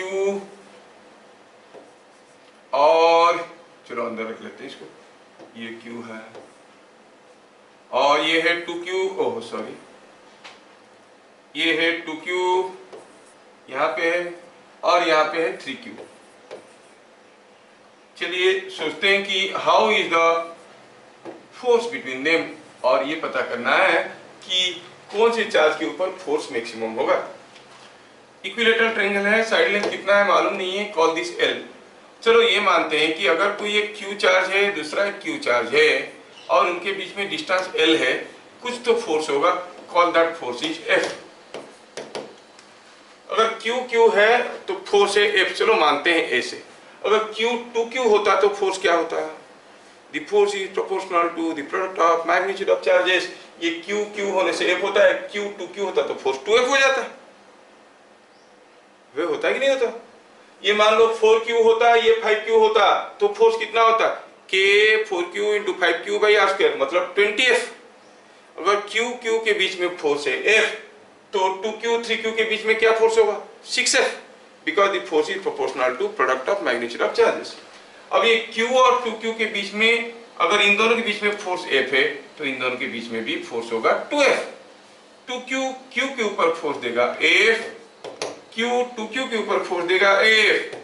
और चलो अंदर रख लेते हैं इसको, ये Q है और ये है 2Q, ओह सॉरी, ये है 2Q यहाँ पे है और यहाँ पे है 3Q। चलिए सोचते हैं कि how is the force between them, और ये पता करना है कि कौन से चार्ज के ऊपर फोर्स मैक्सिमम होगा। इक्विलेटरल ट्रायंगल है, साइड लेंथ कितना है मालूम नहीं है, कॉल दिस L। चलो ये मानते हैं कि अगर कोई एक Q चार्ज है दूसरा एक Q चार्ज है और उनके बीच में डिस्टेंस L है, कुछ तो फोर्स होगा, call that force is F। अगर Q है तो फोर्स है F, चलो मानते हैं ऐसे। अगर Q 2Q होता तो फोर्स क्या होता है? The force is proportional to the product of magnitude of charges। ये Q होने से F होता है, Q 2Q होता तो फोर्स 2F हो जाता है। वे होता है कि नहीं होता? ये मान लो 4Q होता, ये 5Q होता तो फोर्स कितना होता? K 4Q into 5Q by r², मतलब 20F। अगर Q के बीच में फोर्स है F, तो 2Q 3Q के बीच में क्या फोर्स होगा? 6F, because the force is proportional to product of magnitude of charges। अब ये Q और 2Q के बीच में, अगर इन दोनों के बीच में फोर्स F है तो इन दोनों के बीच में भी फोर्स होगा 2F। 2Q Q के ऊपर फोर्स देगा F, Q 2Q के ऊपर फोर्स देगा F।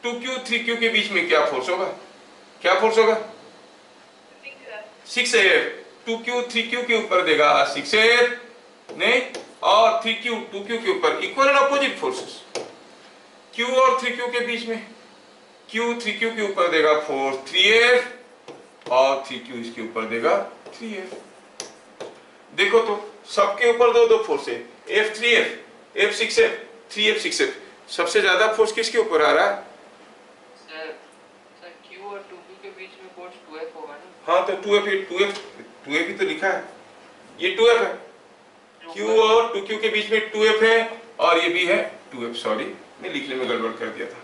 2Q 3Q के बीच में क्या फोर्स होगा? क्या फोर्स होगा? 6F। 2Q 3Q के ऊपर देगा 6F, नहीं, और 3Q 2Q के ऊपर equal and opposite forces. Q और 3Q के बीच में Q 3Q के ऊपर देगा फोर्स 3F और 3Q इसके ऊपर देगा 3F। देखो तो सबके ऊपर दो फोर्स है, F 3F, F 6F, 3F 6F। सबसे ज्यादा फोर्स किसके ऊपर आ रहा है? सर Q और 2Q के बीच में फोर्स 2F होगा ना? हाँ तो 2F ही तो लिखा है, ये 2F है। Q और 2Q के बीच में 2F है और ये भी है 2F। सॉरी, मैं लिखने में गड़बड़ कर दिया था।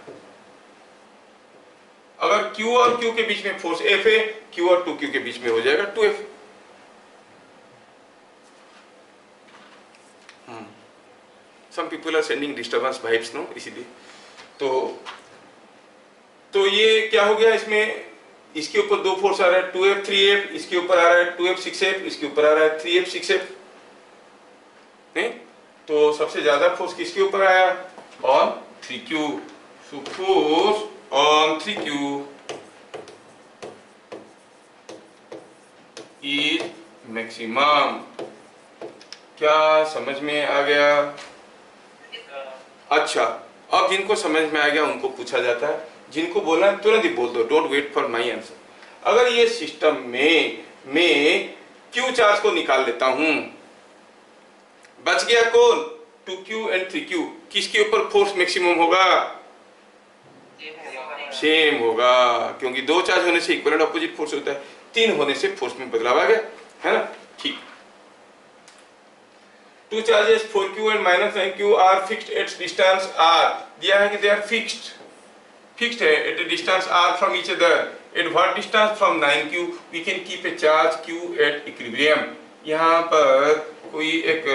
अगर Q और Q के बीच में फोर्स F है, Q और 2Q के बीच में हो जाएगा 2F। Some people are sending disturbance vibes, no, इसीलिए। तो ये क्या हो गया, इसमें इसके ऊपर दो फोर्स आ रहा है 2F 3F, इसके ऊपर आ रहा है 2F 6F, इसके ऊपर आ रहा है 3F 6F। नहीं, तो सबसे ज्यादा फोर्स किसके ऊपर आया? On 3Q। So force on 3Q is maximum. क्या समझ में आ गया? अच्छा, अब जिनको समझ में आ गया उनको पूछा जाता है, जिनको बोलना है तुरंत ही बोल दो, don't wait for my answer. अगर ये सिस्टम में मैं Q चार्ज को निकाल लेता हूं, बच गया कौन? 2Q and 3Q। किसके ऊपर फोर्स मैक्सिमम होगा? सेम होगा, क्योंकि दो चार्ज होने से इक्वल एंड अपोजिट फोर्स होता है, तीन होने से फोर्स में बदलाव आ गया, है ना? ठीक। Two charges 4Q and minus 9Q are fixed at distance r। दिया है कि they are fixed है at a distance r from each other। At what distance from 9Q we can keep a charge Q at equilibrium। यहाँ पर कोई एक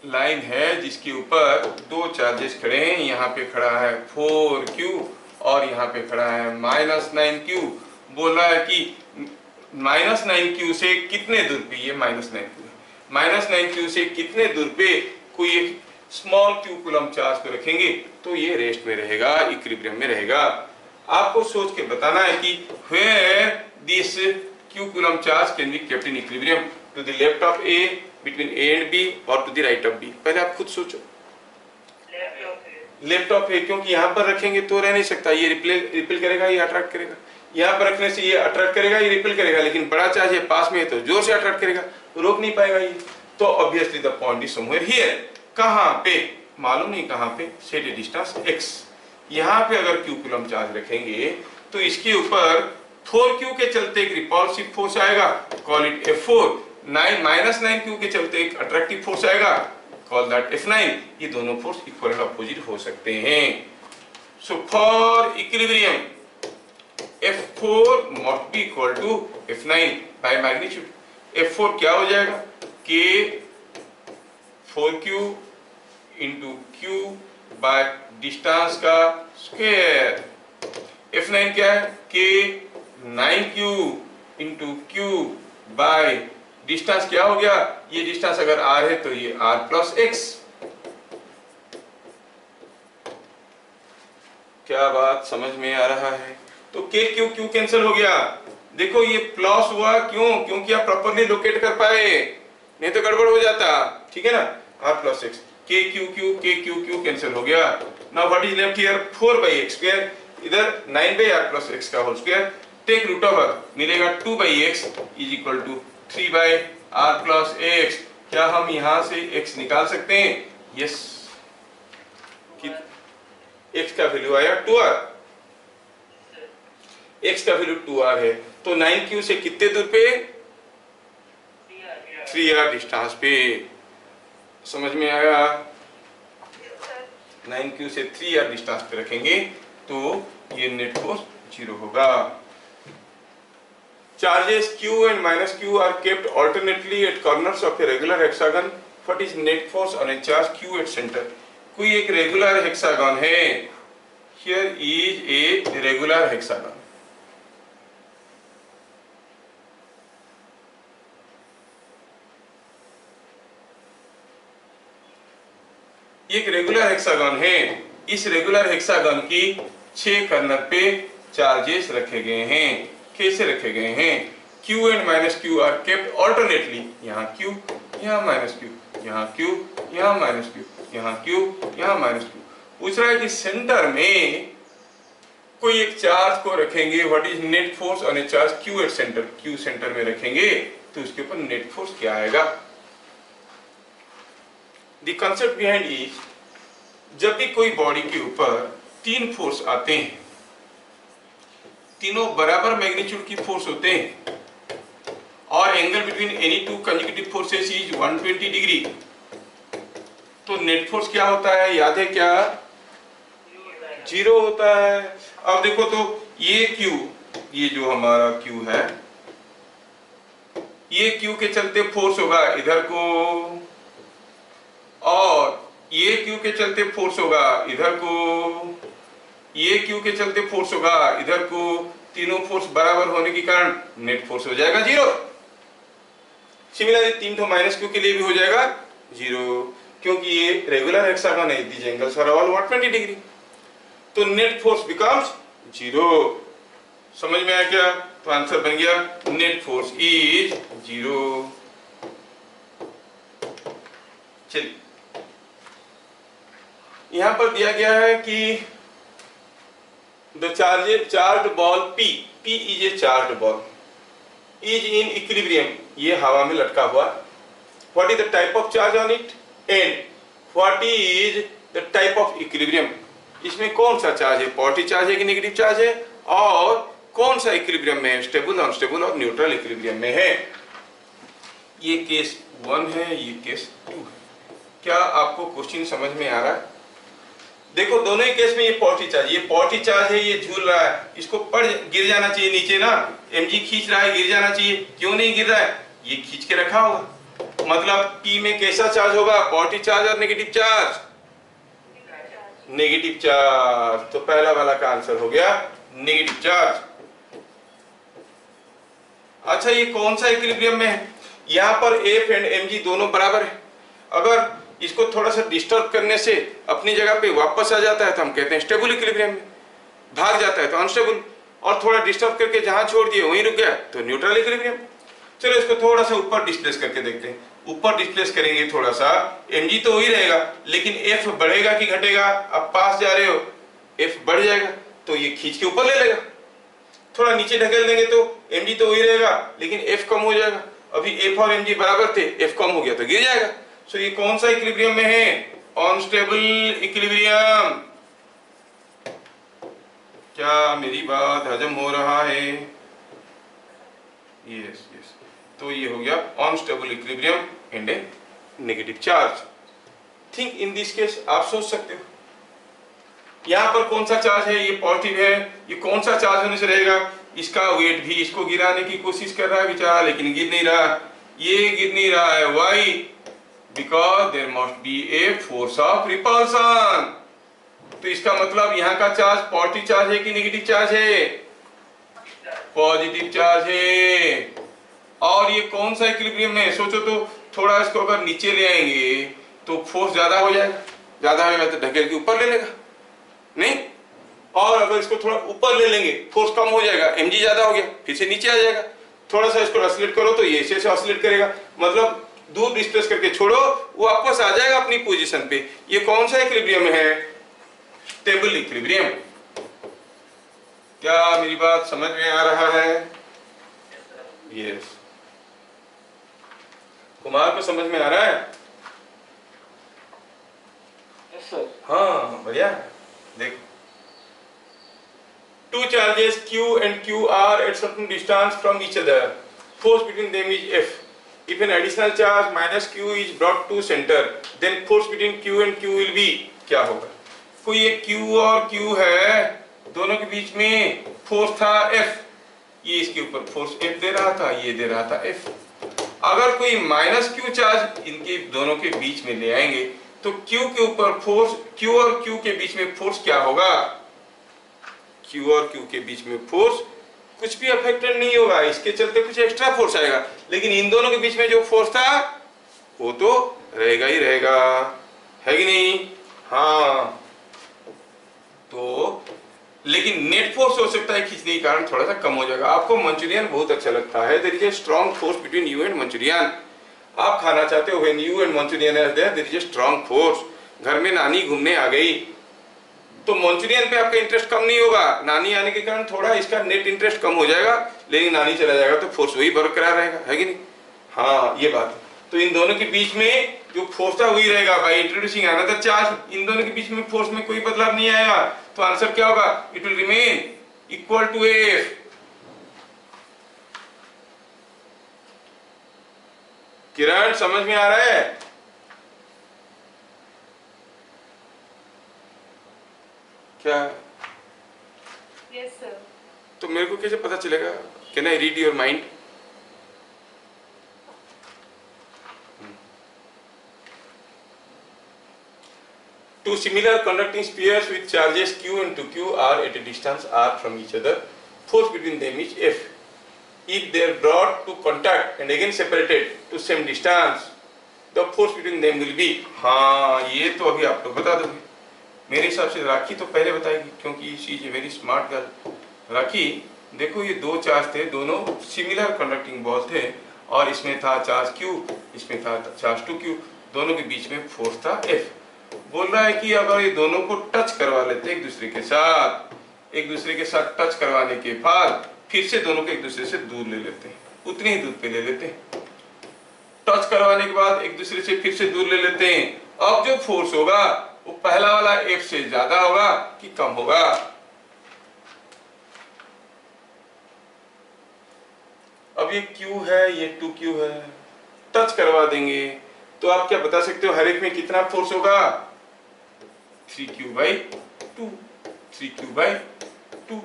line है जिसके ऊपर दो चार्जेस खड़े हैं। यहाँ पे खड़ा है 4Q और यहाँ पे खड़ा है -9Q। बोल रहा है कि -9Q से कितने दूर पे, ये -9Q है, -9Q से कितने दूर पे कोई एक स्मॉल Q कूलम चार्ज को रखेंगे तो ये रेस्ट में रहेगा, इक्विलिब्रियम में रहेगा। आपको सोच के बताना है कि where this Q coulomb charge can be kept in equilibrium, to the left of A, between A and B और to the right of B। पहले आप खुद सोचो। लेफ्ट ऑफ A, क्योंकि यहाँ पर रखेंगे तो रह नहीं सकता, ये रिपेल करेगा, ये अट्रैक्ट करेगा। यहाँ पर रखने से ये अट्रैक्ट करेगा, ये रिपेल करेगा, लेकिन बड़ा चार्ज है पास में है तो जोर से अट्रैक्ट करेगा, रोक नहीं पाएगा ये। तो obviously the point is somewhere here. कहाँ पे मालूम नहीं, कहाँ पे? सेट ए डिस्टेंस x। यहाँ पे अगर Q कूलम चार्ज रखेंगे तो इसके ऊपर 4Q के चलते एक रिपल्सिव फोर्स आएगा, कॉल इट F4। -9Q के चलते एक अट्रैक्टिव फोर्स आएगा, कॉल दैट F9। ये दोनों फोर्स इक्वल एंड अपोजिट हो सकते हैं। So for equilibrium F4 must be equal to F9 by magnitude। F4 क्या हो जाएगा? K 4Q into Q by distance का स्क्वायर। F9 क्या है? K 9Q into Q by distance क्या हो गया? ये डिस्टेंस अगर R है तो ये R plus X। क्या बात समझ में आ रहा है? तो K Q Q कैंसिल हो गया। देखो ये प्लस हुआ, क्यों? क्योंकि आप प्रॉपर्ली लोकेट कर पाए, नहीं तो गड़बड़ हो जाता, ठीक है ना? R plus X, K Q Q cancel हो गया। Now what is left here? 4/x square, इधर 9/r plus x का whole square. Take root over, मिलेगा 2/x is equal to 3/r plus x। क्या हम यहां से x निकाल सकते हैं? यस। x का वैल्यू आया 2r, x का वैल्यू 2r है, तो 9Q से कितने दूर पे? 3r डिस्टेंस पे। समझ में आया? 9Q से 3r डिस्टेंस पे रखेंगे तो ये नेट फोर्स 0 होगा। Charges Q and -Q are kept alternately at corners of a regular hexagon। What is net force on a charge Q at center? कोई एक रेगुलर हेक्सागन है। Here is a regular hexagon। एक regular hexagon है। इस regular hexagon की 6 corner पे charges रखे गए हैं। कैसे रखे गए हैं? Q and -Q are kept alternately। यहाँ Q, यहाँ -Q, यहाँ Q, यहाँ -Q, यहाँ Q, यहाँ -Q। पूछ रहा है कि सेंटर में कोई एक चार्ज को रखेंगे। What is net force on A charge Q at centre? Q centre में रखेंगे तो उसके ऊपर नेट फोर्स क्या आएगा? The concept behind is, जब भी कोई बॉडी के ऊपर 3 फोर्स आते हैं, तीनों बराबर मैग्नीट्यूड की फोर्स होते हैं और angle between any two consecutive forces is 120 degree, तो नेट फोर्स क्या होता है, याद है क्या, 0 होता है। अब देखो तो ये Q, ये जो हमारा Q है, ये Q के चलते फोर्स होगा इधर को, और ये Q के चलते फोर्स होगा इधर को, ये Q के चलते फोर्स होगा इधर को। तीनों फोर्स बराबर होने के कारण नेट फोर्स हो जाएगा 0। सिमिलरली 3 माइनस Q के लिए भी हो जाएगा 0, क्योंकि ये रेगुलर हेक्सागन है, these angles are all 120 degree, तो नेट फोर्स बिकम्स 0। समझ में आया क्या? तो आंसर बन गया नेट फोर्स इज 0। चलिए, यहां पर दिया गया है कि the charge ball P is a charge ball is in equilibrium, ये हवा में लटका हुआ। What is the type of charge on it and what is the type of equilibrium, इसमें कौन सा चार्ज है, पॉजिटिव चार्ज है कि नेगेटिव चार्ज है, और कौन सा इक्विलिब्रियम में है, स्टेबल, अनस्टेबल और न्यूट्रल इक्विलिब्रियम में है। ये केस 1 है, ये केस 2 है। क्या आपको क्वेश्चन समझ में आ रहा है? देखो दोनों ही केस में ये पॉजिटिव चार्ज है, ये झूल रहा है, इसको पड़ गिर जाना चाहिए नीचे ना, mg खींच रहा है, गिर जाना चाहिए, क्यों नहीं गिर रहा है, ये खींच के रखा होगा। मतलब P में कैसा चार्ज होगा, पॉजिटिव चार्ज और नेगेटिव चार्ज, नेगेटिव चार्ज, तो पहला वाला का आंसर हो गया नेगेटिव चार्ज। अच्छा, ये कौन सा इक्विलिब्रियम में है, यहाँ पर F एंड mg दोनों बराबर है। अगर इसको थोड़ा सा डिस्टर्ब करने से अपनी जगह पे वापस आ जाता है तो हम कहते हैं स्टेबल इक्विलिब्रियम में, भाग जाता है तो अनस्टेबल, और थोड़ा डिस्टर्ब करके जहां छोड़ दिए वहीं रुक गया तो न्यूट्रल इक्विलिब्रियम। चलो इसको थोड़ा सा ऊपर डिस्प्लेस करके देखते हैं। ऊपर डिस्प्लेस करेंगे थोड़ा सा, mg तो वही रहेगा, लेकिन F बढ़ेगा कि घटेगा, अब पास जा रहे हो, F बढ़ जाएगा तो ये खींच के ऊपर ले लेगा। थोड़ा नीचे ढकेल देंगे तो mg तो वही रहेगा, लेकिन F कम हो जाएगा। अभी F और mg बराबर थे, F कम हो गया तो गिर जाएगा। सो ये कौन सा इक्विलिब्रियम में है, अनस्टेबल इक्विलिब्रियम। क्या मेरी बात हजम हो रहा है? यस, तो ये हो गया unstable equilibrium and A negative charge. Think in this case, आप सोच सकते हो यहाँ पर कौन सा चार्ज है, ये पॉजिटिव है, ये कौन सा चार्ज होने से रहेगा, इसका वेट भी इसको गिराने की कोशिश कर रहा है बेचारा, लेकिन गिर नहीं रहा, ये गिर नहीं रहा है। Why? Because there must be a force of repulsion. तो इसका मतलब यहाँ का चार्ज पॉजिटिव चार्ज है कि नेगेटिव चार्ज है, पॉजिटिव चार्ज है। और ये कौन सा इक्विलिब्रियम है, सोचो तो, थोड़ा इसको अगर नीचे ले आएंगे तो फोर्स ज्यादा हो जाएगा, ज्यादा होगा तो ढकेल के ऊपर ले लेगा, नहीं, और अगर इसको थोड़ा ऊपर ले लेंगे फोर्स कम हो जाएगा, mg ज्यादा हो गया, फिर से नीचे आ जाएगा। थोड़ा सा इसको ऑसिलेट करो तो ये ऐसे ऑसिलेट करेगा, मतलब दूर डिस्प्लेस करके छोड़ो, वो वापस आ जाएगा अपनी पोजीशन पे। ये कौन सा इक्विलिब्रियम है, स्टेबल इक्विलिब्रियम। क्या मेरी बात समझ में आ रहा है? यस, कुमार को समझ में आ रहा है? Yes sir. हाँ बढ़िया। देखो, two charges Q and Q are at certain distance from each other. Force between them is F. If an additional charge minus Q is brought to center, then force between Q and Q will be, क्या होगा? कोई एक Q और Q है, दोनों के बीच में force था F, ये इसके ऊपर फोर्स F दे रहा था, ये दे रहा था F। अगर कोई माइनस Q चार्ज इनके दोनों के बीच में ले आएंगे तो Q के ऊपर फोर्स, Q और Q के बीच में फोर्स क्या होगा, Q और Q के बीच में फोर्स कुछ भी अफेक्टेड नहीं होगा, इसके चलते कुछ एक्स्ट्रा फोर्स आएगा, लेकिन इन दोनों के बीच में जो फोर्स था वो तो रहेगा ही रहेगा, है कि नहीं? हाँ, तो लेकिन नेट फोर्स हो सकता है खींचने के कारण थोड़ा सा कम हो जाएगा। आपको मंचूरियन बहुत अच्छा लगता है, there is a strong force between you and Manchurian. आप खाना चाहते हो, when you and Manchurian are there, there is a strong force. घर में नानी घूमने आ गई तो मंचूरियन पे आपका इंटरेस्ट कम नहीं होगा, नानी आने के कारण थोड़ा इसका नेट इंटरेस्ट कम हो जाएगा, लेकिन नानी चला जाएगा तो फोर्स वही बरकरार रहेगा, है कि नहीं? हाँ, ये बात है। तो इन दोनों के बीच में जो फोर्स था वही रहेगा। बाय इंट्रोड्यूसिंग अनदर चार्ज, इन दोनों के बीच में फोर्स में कोई बदलाव नहीं आएगा, तो आंसर क्या होगा, it will remain equal to F। Kiran समझ में आ रहा है? क्या? Yes, sir. तो मेरे को कैसे पता चलेगा? Can I read your mind? Two similar conducting spheres with charges q and 2q are at a distance r from each other. Force between them is F. If they are brought to contact and again separated to same distance, the force between them will be. हाँ, ये तो अभी आप लोग बता दोगे। मेरे हिसाब से राखी तो पहले बताएगी, क्योंकि she is a very smart girl. Rakhi, देखो ये दो चार्ज थे, दोनों सिमिलर कंडक्टिंग बॉल थे, और इसमें था चार्ज q, इसमें था चार्ज 2q, दोनों के बीच में फोर्स था F। बोल रहा है कि अगर ये दोनों को टच करवा लेते एक दूसरे के साथ टच करवाने के बाद फिर से दोनों को एक दूसरे से दूर ले लेते हैं, उतनी ही दूर पे ले लेते हैं। टच करवाने के बाद एक दूसरे से फिर से दूर ले लेते हैं। अब जो फोर्स होगा वो पहला वाला F से ज्यादा होगा कि कम होगा? अब ये Q है, ये 2Q है, टच करवा देंगे तो आप क्या बता सकते हो हर एक में कितना फोर्स होगा? 3Q/2, 3Q/2।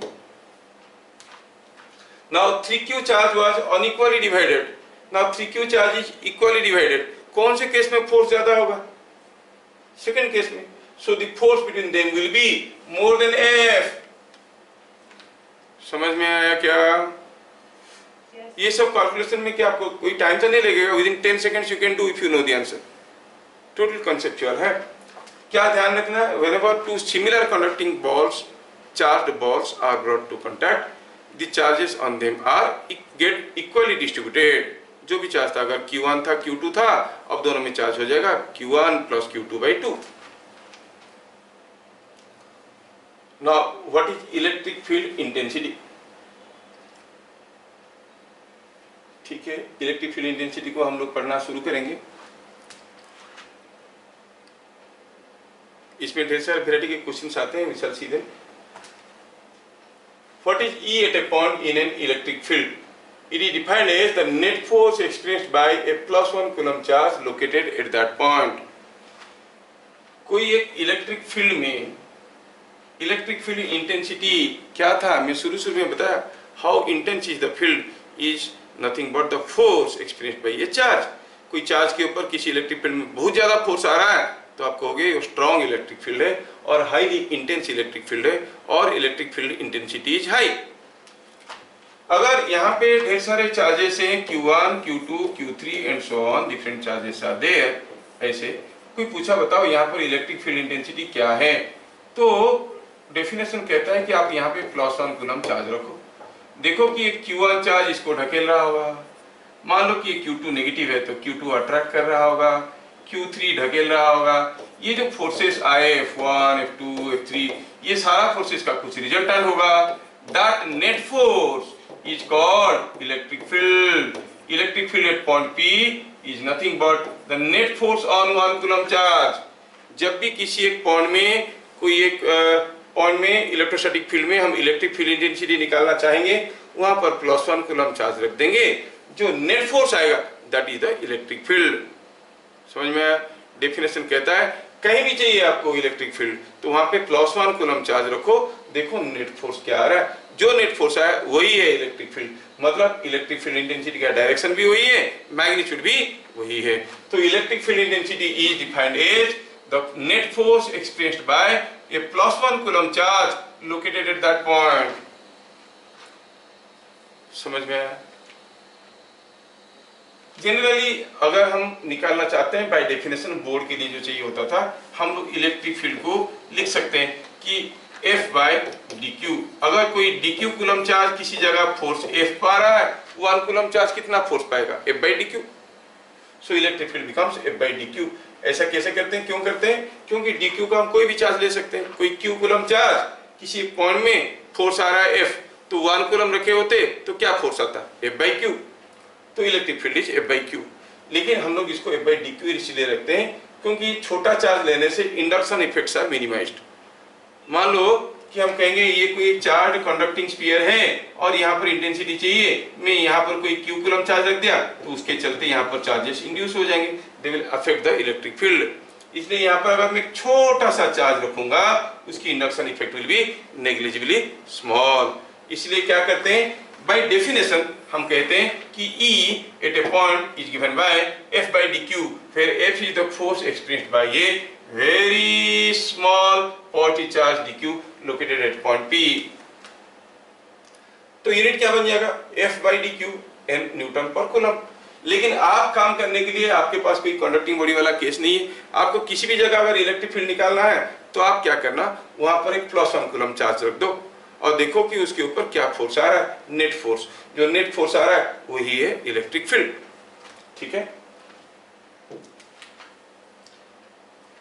Now 3Q charge was unequally divided. Now 3Q charge is equally divided. कौन से केस में फोर्स ज्यादा होगा? सेकंड केस में। So the force between them will be more than F. समझ में आया क्या? Yes. ये सब कैलकुलेशन में क्या आपको कोई टाइम तो नहीं लगेगा? Within 10 seconds you can do if you know the answer. Total conceptual है। क्या ध्यान रखना है? Whenever two similar conducting balls, charged balls are brought to contact, the charges on them are get equally distributed. जो भी charge था, अगर Q1 था, Q2 था, अब दोनों में चार्ज हो जाएगा Q1 plus Q2/2। Now what is electric field intensity? ठीक है, इलेक्ट्रिक फील्ड इंटेंसिटी को हम लोग पढ़ना शुरू करेंगे। इसमें ढेर सारे वैरायटी के क्वेश्चंस आते हैं, we shall see them. What is E at a point in an electric field? It is defined as the net force experienced by a +1 coulomb charge located at that point. कोई एक electric field में electric field intensity क्या था? मैं शुरू में बताया, how intense is the field is nothing but the force experienced by A charge. कोई चार्ज के ऊपर किसी इलेक्ट्रिक फील्ड में बहुत ज्यादा फोर्स आ रहा है तो आप कहोगे वो स्ट्रॉन्ग इलेक्ट्रिक फील्ड है और हाईली इंटेंस इलेक्ट्रिक फील्ड है और electric field intensity is high. अगर यहाँ पे ढेर सारे चार्जेस हैं, Q1, Q2, Q3 and so on, different charges are there, ऐसे कोई पूछा बताओ यहाँ पर इलेक्ट्रिक फील्ड इंटेंसिटी क्या है, तो डेफिनेशन कहता है कि आप यहाँ पे +1 कूलम चार्ज रखो। देखो कि एक Q1 चार्ज इसको ढकेल रहा होगा, मान लो कि Q2 नेगेटिव है तो Q2 अट्रैक्ट कर रहा होगा, Q3 ढकेल रहा होगा। ये जो फोर्सेस आए F1, F2, F3, ये सारा फोर्सेस का कुछ रिजल्टेंट होगा। That net force is called electric field. Electric field at point P is nothing but the net force on 1 coulomb charge. जब भी किसी एक पॉइंट में कोई एक पॉइंट में इलेक्ट्रोस्टैटिक फील्ड में हम इलेक्ट्रिक फील्ड इंटेंसिटी निकालना चाहेंगे, वहां पर +1 कूलम चार्ज रख देंगे, जो नेट फोर्स आएगा that is the electric field. समझ में आया? डेफिनेशन कहता है कहीं भी चाहिए आपको इलेक्ट्रिक फील्ड तो वहां पे +1 कूलम चार्ज रखो, देखो नेट फोर्स क्या आ रहा है, जो नेट फोर्स आया वही है इलेक्ट्रिक फील्ड। मतलब इलेक्ट्रिक फील्ड इंटेंसिटी का डायरेक्शन भी वही है, मैग्नीट्यूड भी वही है। तो electric field intensity is defined as the net force experienced by a +1 coulomb charge located at that point. समझ में आया? जनरली अगर हम निकालना चाहते हैं बाय डेफिनेशन, बोर्ड के लिए जो चाहिए होता था, हम लोग इलेक्ट्रिक फील्ड को लिख सकते हैं कि F/dq। अगर कोई dq कूलम चार्ज किसी जगह फोर्स F पा रहा है, 1 कूलम चार्ज कितना फोर्स पाएगा? F/dq। So electric field becomes F/dq। ऐसा कैसे करते हैं, क्यों करते हैं? क्योंकि dq का हम कोई भी चार्ज ले सकते हैं। कोई q कूलम चार्ज किसी पॉइंट में फोर्स आ रहा है F, तो 1 कूलम रखे होते तो क्या फोर्स आता? F/q। तो इलेक्ट्रिक फील्ड इज F/q। लेकिन हम लोग इसको F/dq इसलिए रखते हैं क्योंकि छोटा चार्ज लेने से इंडक्शन इफेक्ट्स आर मिनिमाइज्ड। मान लो कि हम कहेंगे ये कोई एक चार्ज कंडक्टिंग स्फीयर है और यहाँ पर इंटेंसिटी चाहिए, मैं यहाँ पर कोई q कूलम चार्ज रख दिया तो उसके चलते यहाँ पर चार्जेस इंड्यूस हो जाएंगे, they will affect the electric field. इसलिए यहाँ पर अगर मैं एक छोटा सा चार्ज रखूंगा उसकी induction effect will be negligibly small. इसलिए क्या करते हैं, बाय डेफिनेशन हम कहते हैं कि E at a point is given by F by dq, where F is the force experienced by a very small positive charge dq located at point P। तो unit क्या बन जाएगा, F by dq n Newton पर coulomb. लेकिन आप काम करने के लिए आपके पास कोई कंडक्टिंग बॉडी वाला केस नहीं है, आपको किसी भी जगह अगर इलेक्ट्रिक फील्ड निकालना है तो आप क्या करना, वहां पर एक +1 कूलम चार्ज रख दो और देखो कि उसके ऊपर क्या फोर्स आ रहा है, नेट फोर्स। जो नेट फोर्स आ रहा है वही है इलेक्ट्रिक फील्ड। ठीक है,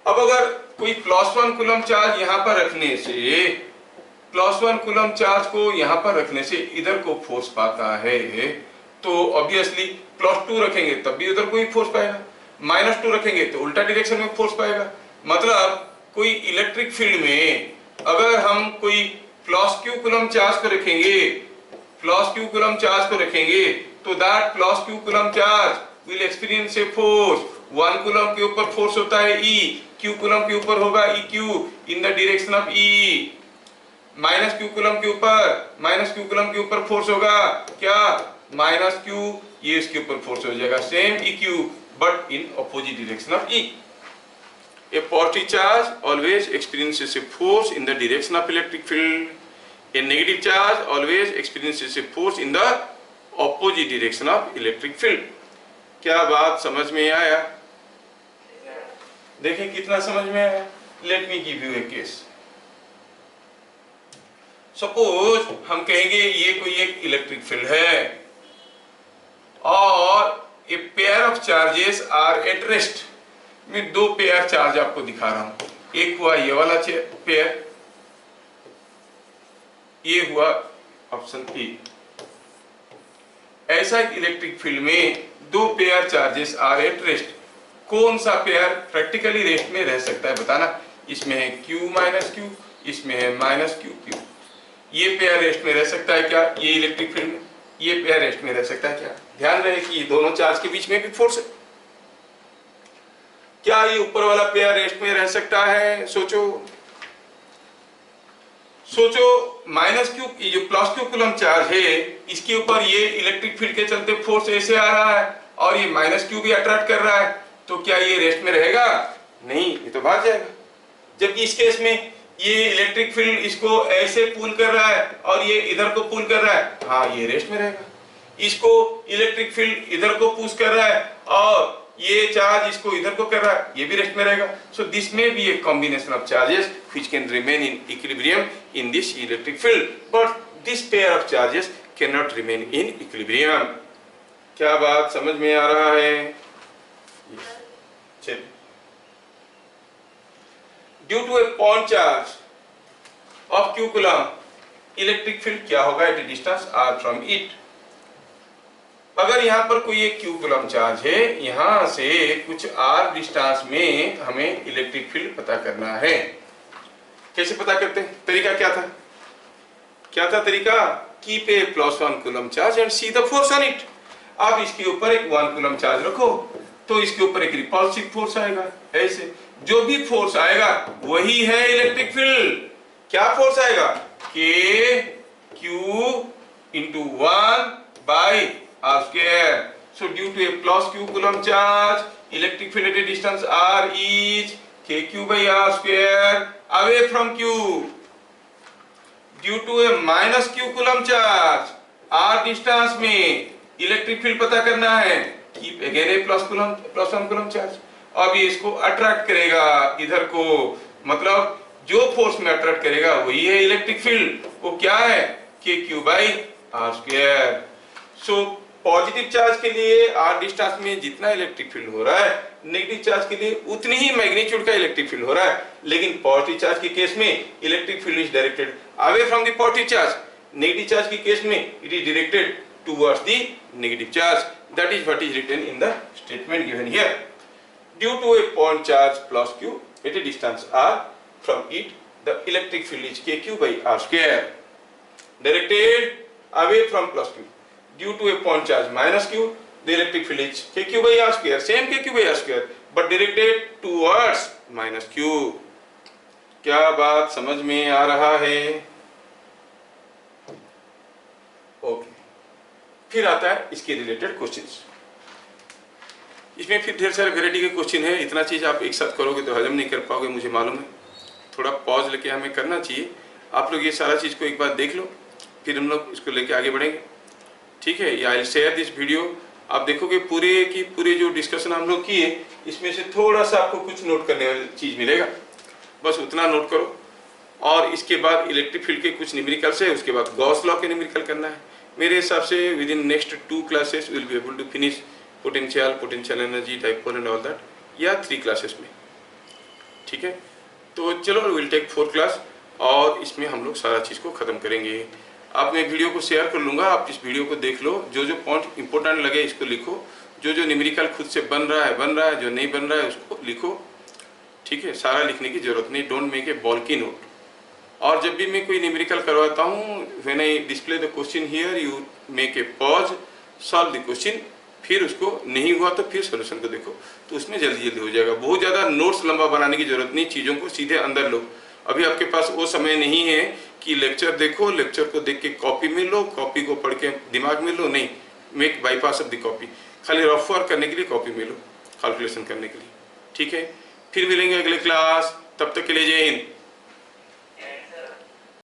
अब अगर कोई +1 कूलम चार्ज यहां पर रखने से, +1 कूलम चार्ज को यहां पर रखने से इधर को फोर्स पाता है, तो ऑब्वियसली +2 रखेंगे तब भी उधर कोई फोर्स पाएगा, -2 रखेंगे तो उल्टा डायरेक्शन में फोर्स पाएगा। मतलब कोई इलेक्ट्रिक फील्ड में अगर हम कोई +q कूलम चार्ज को रखेंगे, +q कूलम चार्ज को रखेंगे तो that +q coulomb charge will experience a force. 1 coulomb के ऊपर फोर्स होता है E, q कूलम के ऊपर होगा EQ in the direction of E। -q coulomb के ऊपर फोर्स होगा क्या, -q, ये इसके ऊपर फोर्स हो जाएगा same EQ but in opposite direction of E। A positive charge always experiences a force in the direction of electric field. A negative charge always experiences a force in the opposite direction of electric field. क्या बात समझ में आया? देखें कितना समझ में आया। Let me give you a case. Suppose हम कहेंगे ये कोई एक इलेक्ट्रिक फील्ड है और a pair of charges are at rest। मैं 2 पेयर चार्ज आपको दिखा रहा हूं, एक हुआ ये वाला पेयर, ये हुआ ऑप्शन ए। ऐसा इलेक्ट्रिक फील्ड में 2 pair charges are at rest. कौन सा पेयर प्रैक्टिकली रेस्ट में रह सकता है बताना। इसमें है q माइनस q, इसमें है माइनस q q। ये पेयर रेस्ट में रह सकता है क्या, ये इलेक्ट्रिक फील्ड में ये पेयर रेस्ट में रह सकता है क्या। ध्यान रहे कि दोनों चार्ज के बीच में भी फोर्स है। क्या ये ऊपर वाला पेयर रेस्ट में रह सकता है, सोचो सोचो। -q, ये जो +q कूलम चार्ज है इसके ऊपर ये इलेक्ट्रिक फील्ड के चलते फोर्स ऐसे आ रहा है और ये -q भी अट्रैक्ट कर रहा है, तो क्या ये रेस्ट में रहेगा, नहीं, ये तो भाग जाएगा। जबकि इस केस में ये इलेक्ट्रिक फील्ड इसको ऐसे पुल कर रहा है और ये इधर को पुल कर रहा है, हाँ ये रेस्ट में रहेगा। इसको इलेक्ट्रिक फील्ड इधर को पुश कर रहा है और ये चार्ज इसको इधर को कर रहा है, ये भी रेस्ट में रहेगा। So this may be a combination of charges which can remain in equilibrium in this electric field, but this pair of charges can not remain in equilibrium. क्या बात समझ में आ रहा है? चलिए, due to a point charge of q coulomb, electric field क्या होगा at a distance r from it. अगर यहाँ पर कोई एक q कूलम चार्ज है, यहाँ से कुछ r डिस्टेंस में हमें इलेक्ट्रिक फील्ड पता करना है। कैसे पता करते हैं, तरीका क्या था, क्या था तरीका, keep a +1 coulomb charge and C the force on it. अब इसके ऊपर एक 1 कूलम चार्ज रखो तो इसके ऊपर एक रिपल्सिव फोर्स आएगा, ऐसे जो भी फोर्स आएगा वही है इलेक्ट्रिक फील्ड। क्या फोर्स आएगा, k q into 1 by r square. So due to a +q coulomb charge, electric field at a distance r is kq by r square away from q. Due to a -q coulomb charge, r distance में electric field पता करना है, keep again a +1 coulomb charge। अब ये इसको attract करेगा इधर को, मतलब जो फोर्स में अट्रैक्ट करेगा वही है इलेक्ट्रिक फील्ड। वो क्या है, kq by r square। So positive charge के लिए r डिस्टेंस में जितना इलेक्ट्रिक फील्ड हो रहा है, नेगेटिव चार्ज के लिए उतनी ही मैग्नीट्यूड का इलेक्ट्रिक फील्ड हो रहा है। लेकिन पॉजिटिव चार्ज के केस में electric field is directed away from the positive charge, negative charge के केस में it is directed towards the negative charge. That is what is written in the statement given here. Due to a point charge +q at a distance r from it, the electric field is KQ by R square directed away from plus Q due to a point charge minus Q. The electric field is KQ by R square, same KQ by R square, but directed towards minus Q. क्या बात समझ में आ रहा है? Okay, फिर आता है इसके रिलेटेड क्वेश्चंस। इसमें फिर ढेर सारे वैरायटी के क्वेश्चन है। इतना चीज आप एक साथ करोगे तो हजम नहीं कर पाओगे, मुझे मालूम है। थोड़ा पॉज लेके हमें करना चाहिए। आप लोग ये सारा चीज को एक बार देख लो, फिर हम लोग इसको लेके आगे बढ़ेंगे, ठीक है। I will share this video. आप देखोगे पूरे की पूरे जो डिस्कशन हम लोग किए, इसमें से थोड़ा सा आपको कुछ नोट करने वाली चीज मिलेगा, बस उतना नोट करो। और इसके बाद इलेक्ट्रिक फील्ड के कुछ न्यूमेरिकल्स है, उसके बाद गॉस लॉ के न्यूमेरिकल करना है। मेरे हिसाब से within next 2 classes will be able to finish potential energy, dipole and all that, या 3 क्लासेस में, ठीक है। तो चलो विल टेक 4 क्लास और इसमें हम लोग सारा चीज़ को ख़त्म करेंगे। अब मैं वीडियो को शेयर कर लूँगा, आप इस वीडियो को देख लो, जो जो पॉइंट इंपॉर्टेंट लगे इसको लिखो, जो जो न्यूमेरिकल खुद से बन रहा है, जो नहीं बन रहा है उसको लिखो, ठीक है। सारा लिखने की जरूरत नहीं, डोंट मेक ए बॉल्की नोट। और जब भी मैं कोई न्यूमेरिकल करवाता हूँ, when I display the question here, you make a pause, solve the question, फिर उसको नहीं हुआ तो फिर सोल्यूशन को देखो, तो उसमें जल्दी जल्दी हो जाएगा। बहुत ज़्यादा नोट्स लंबा बनाने की जरूरत नहीं, चीज़ों को सीधे अंदर लो। अभी आपके पास वो समय नहीं है कि लेक्चर देखो, लेक्चर को देख के कॉपी में लो, कॉपी को पढ़ के दिमाग में लो, नहीं, make bypass of the copy. खाली रफ वर्क करने के लिए कॉपी में लो, कैलकुलेशन करने के लिए, ठीक है। फिर मिलेंगे अगले क्लास, तब तक के लिए जय हिंद।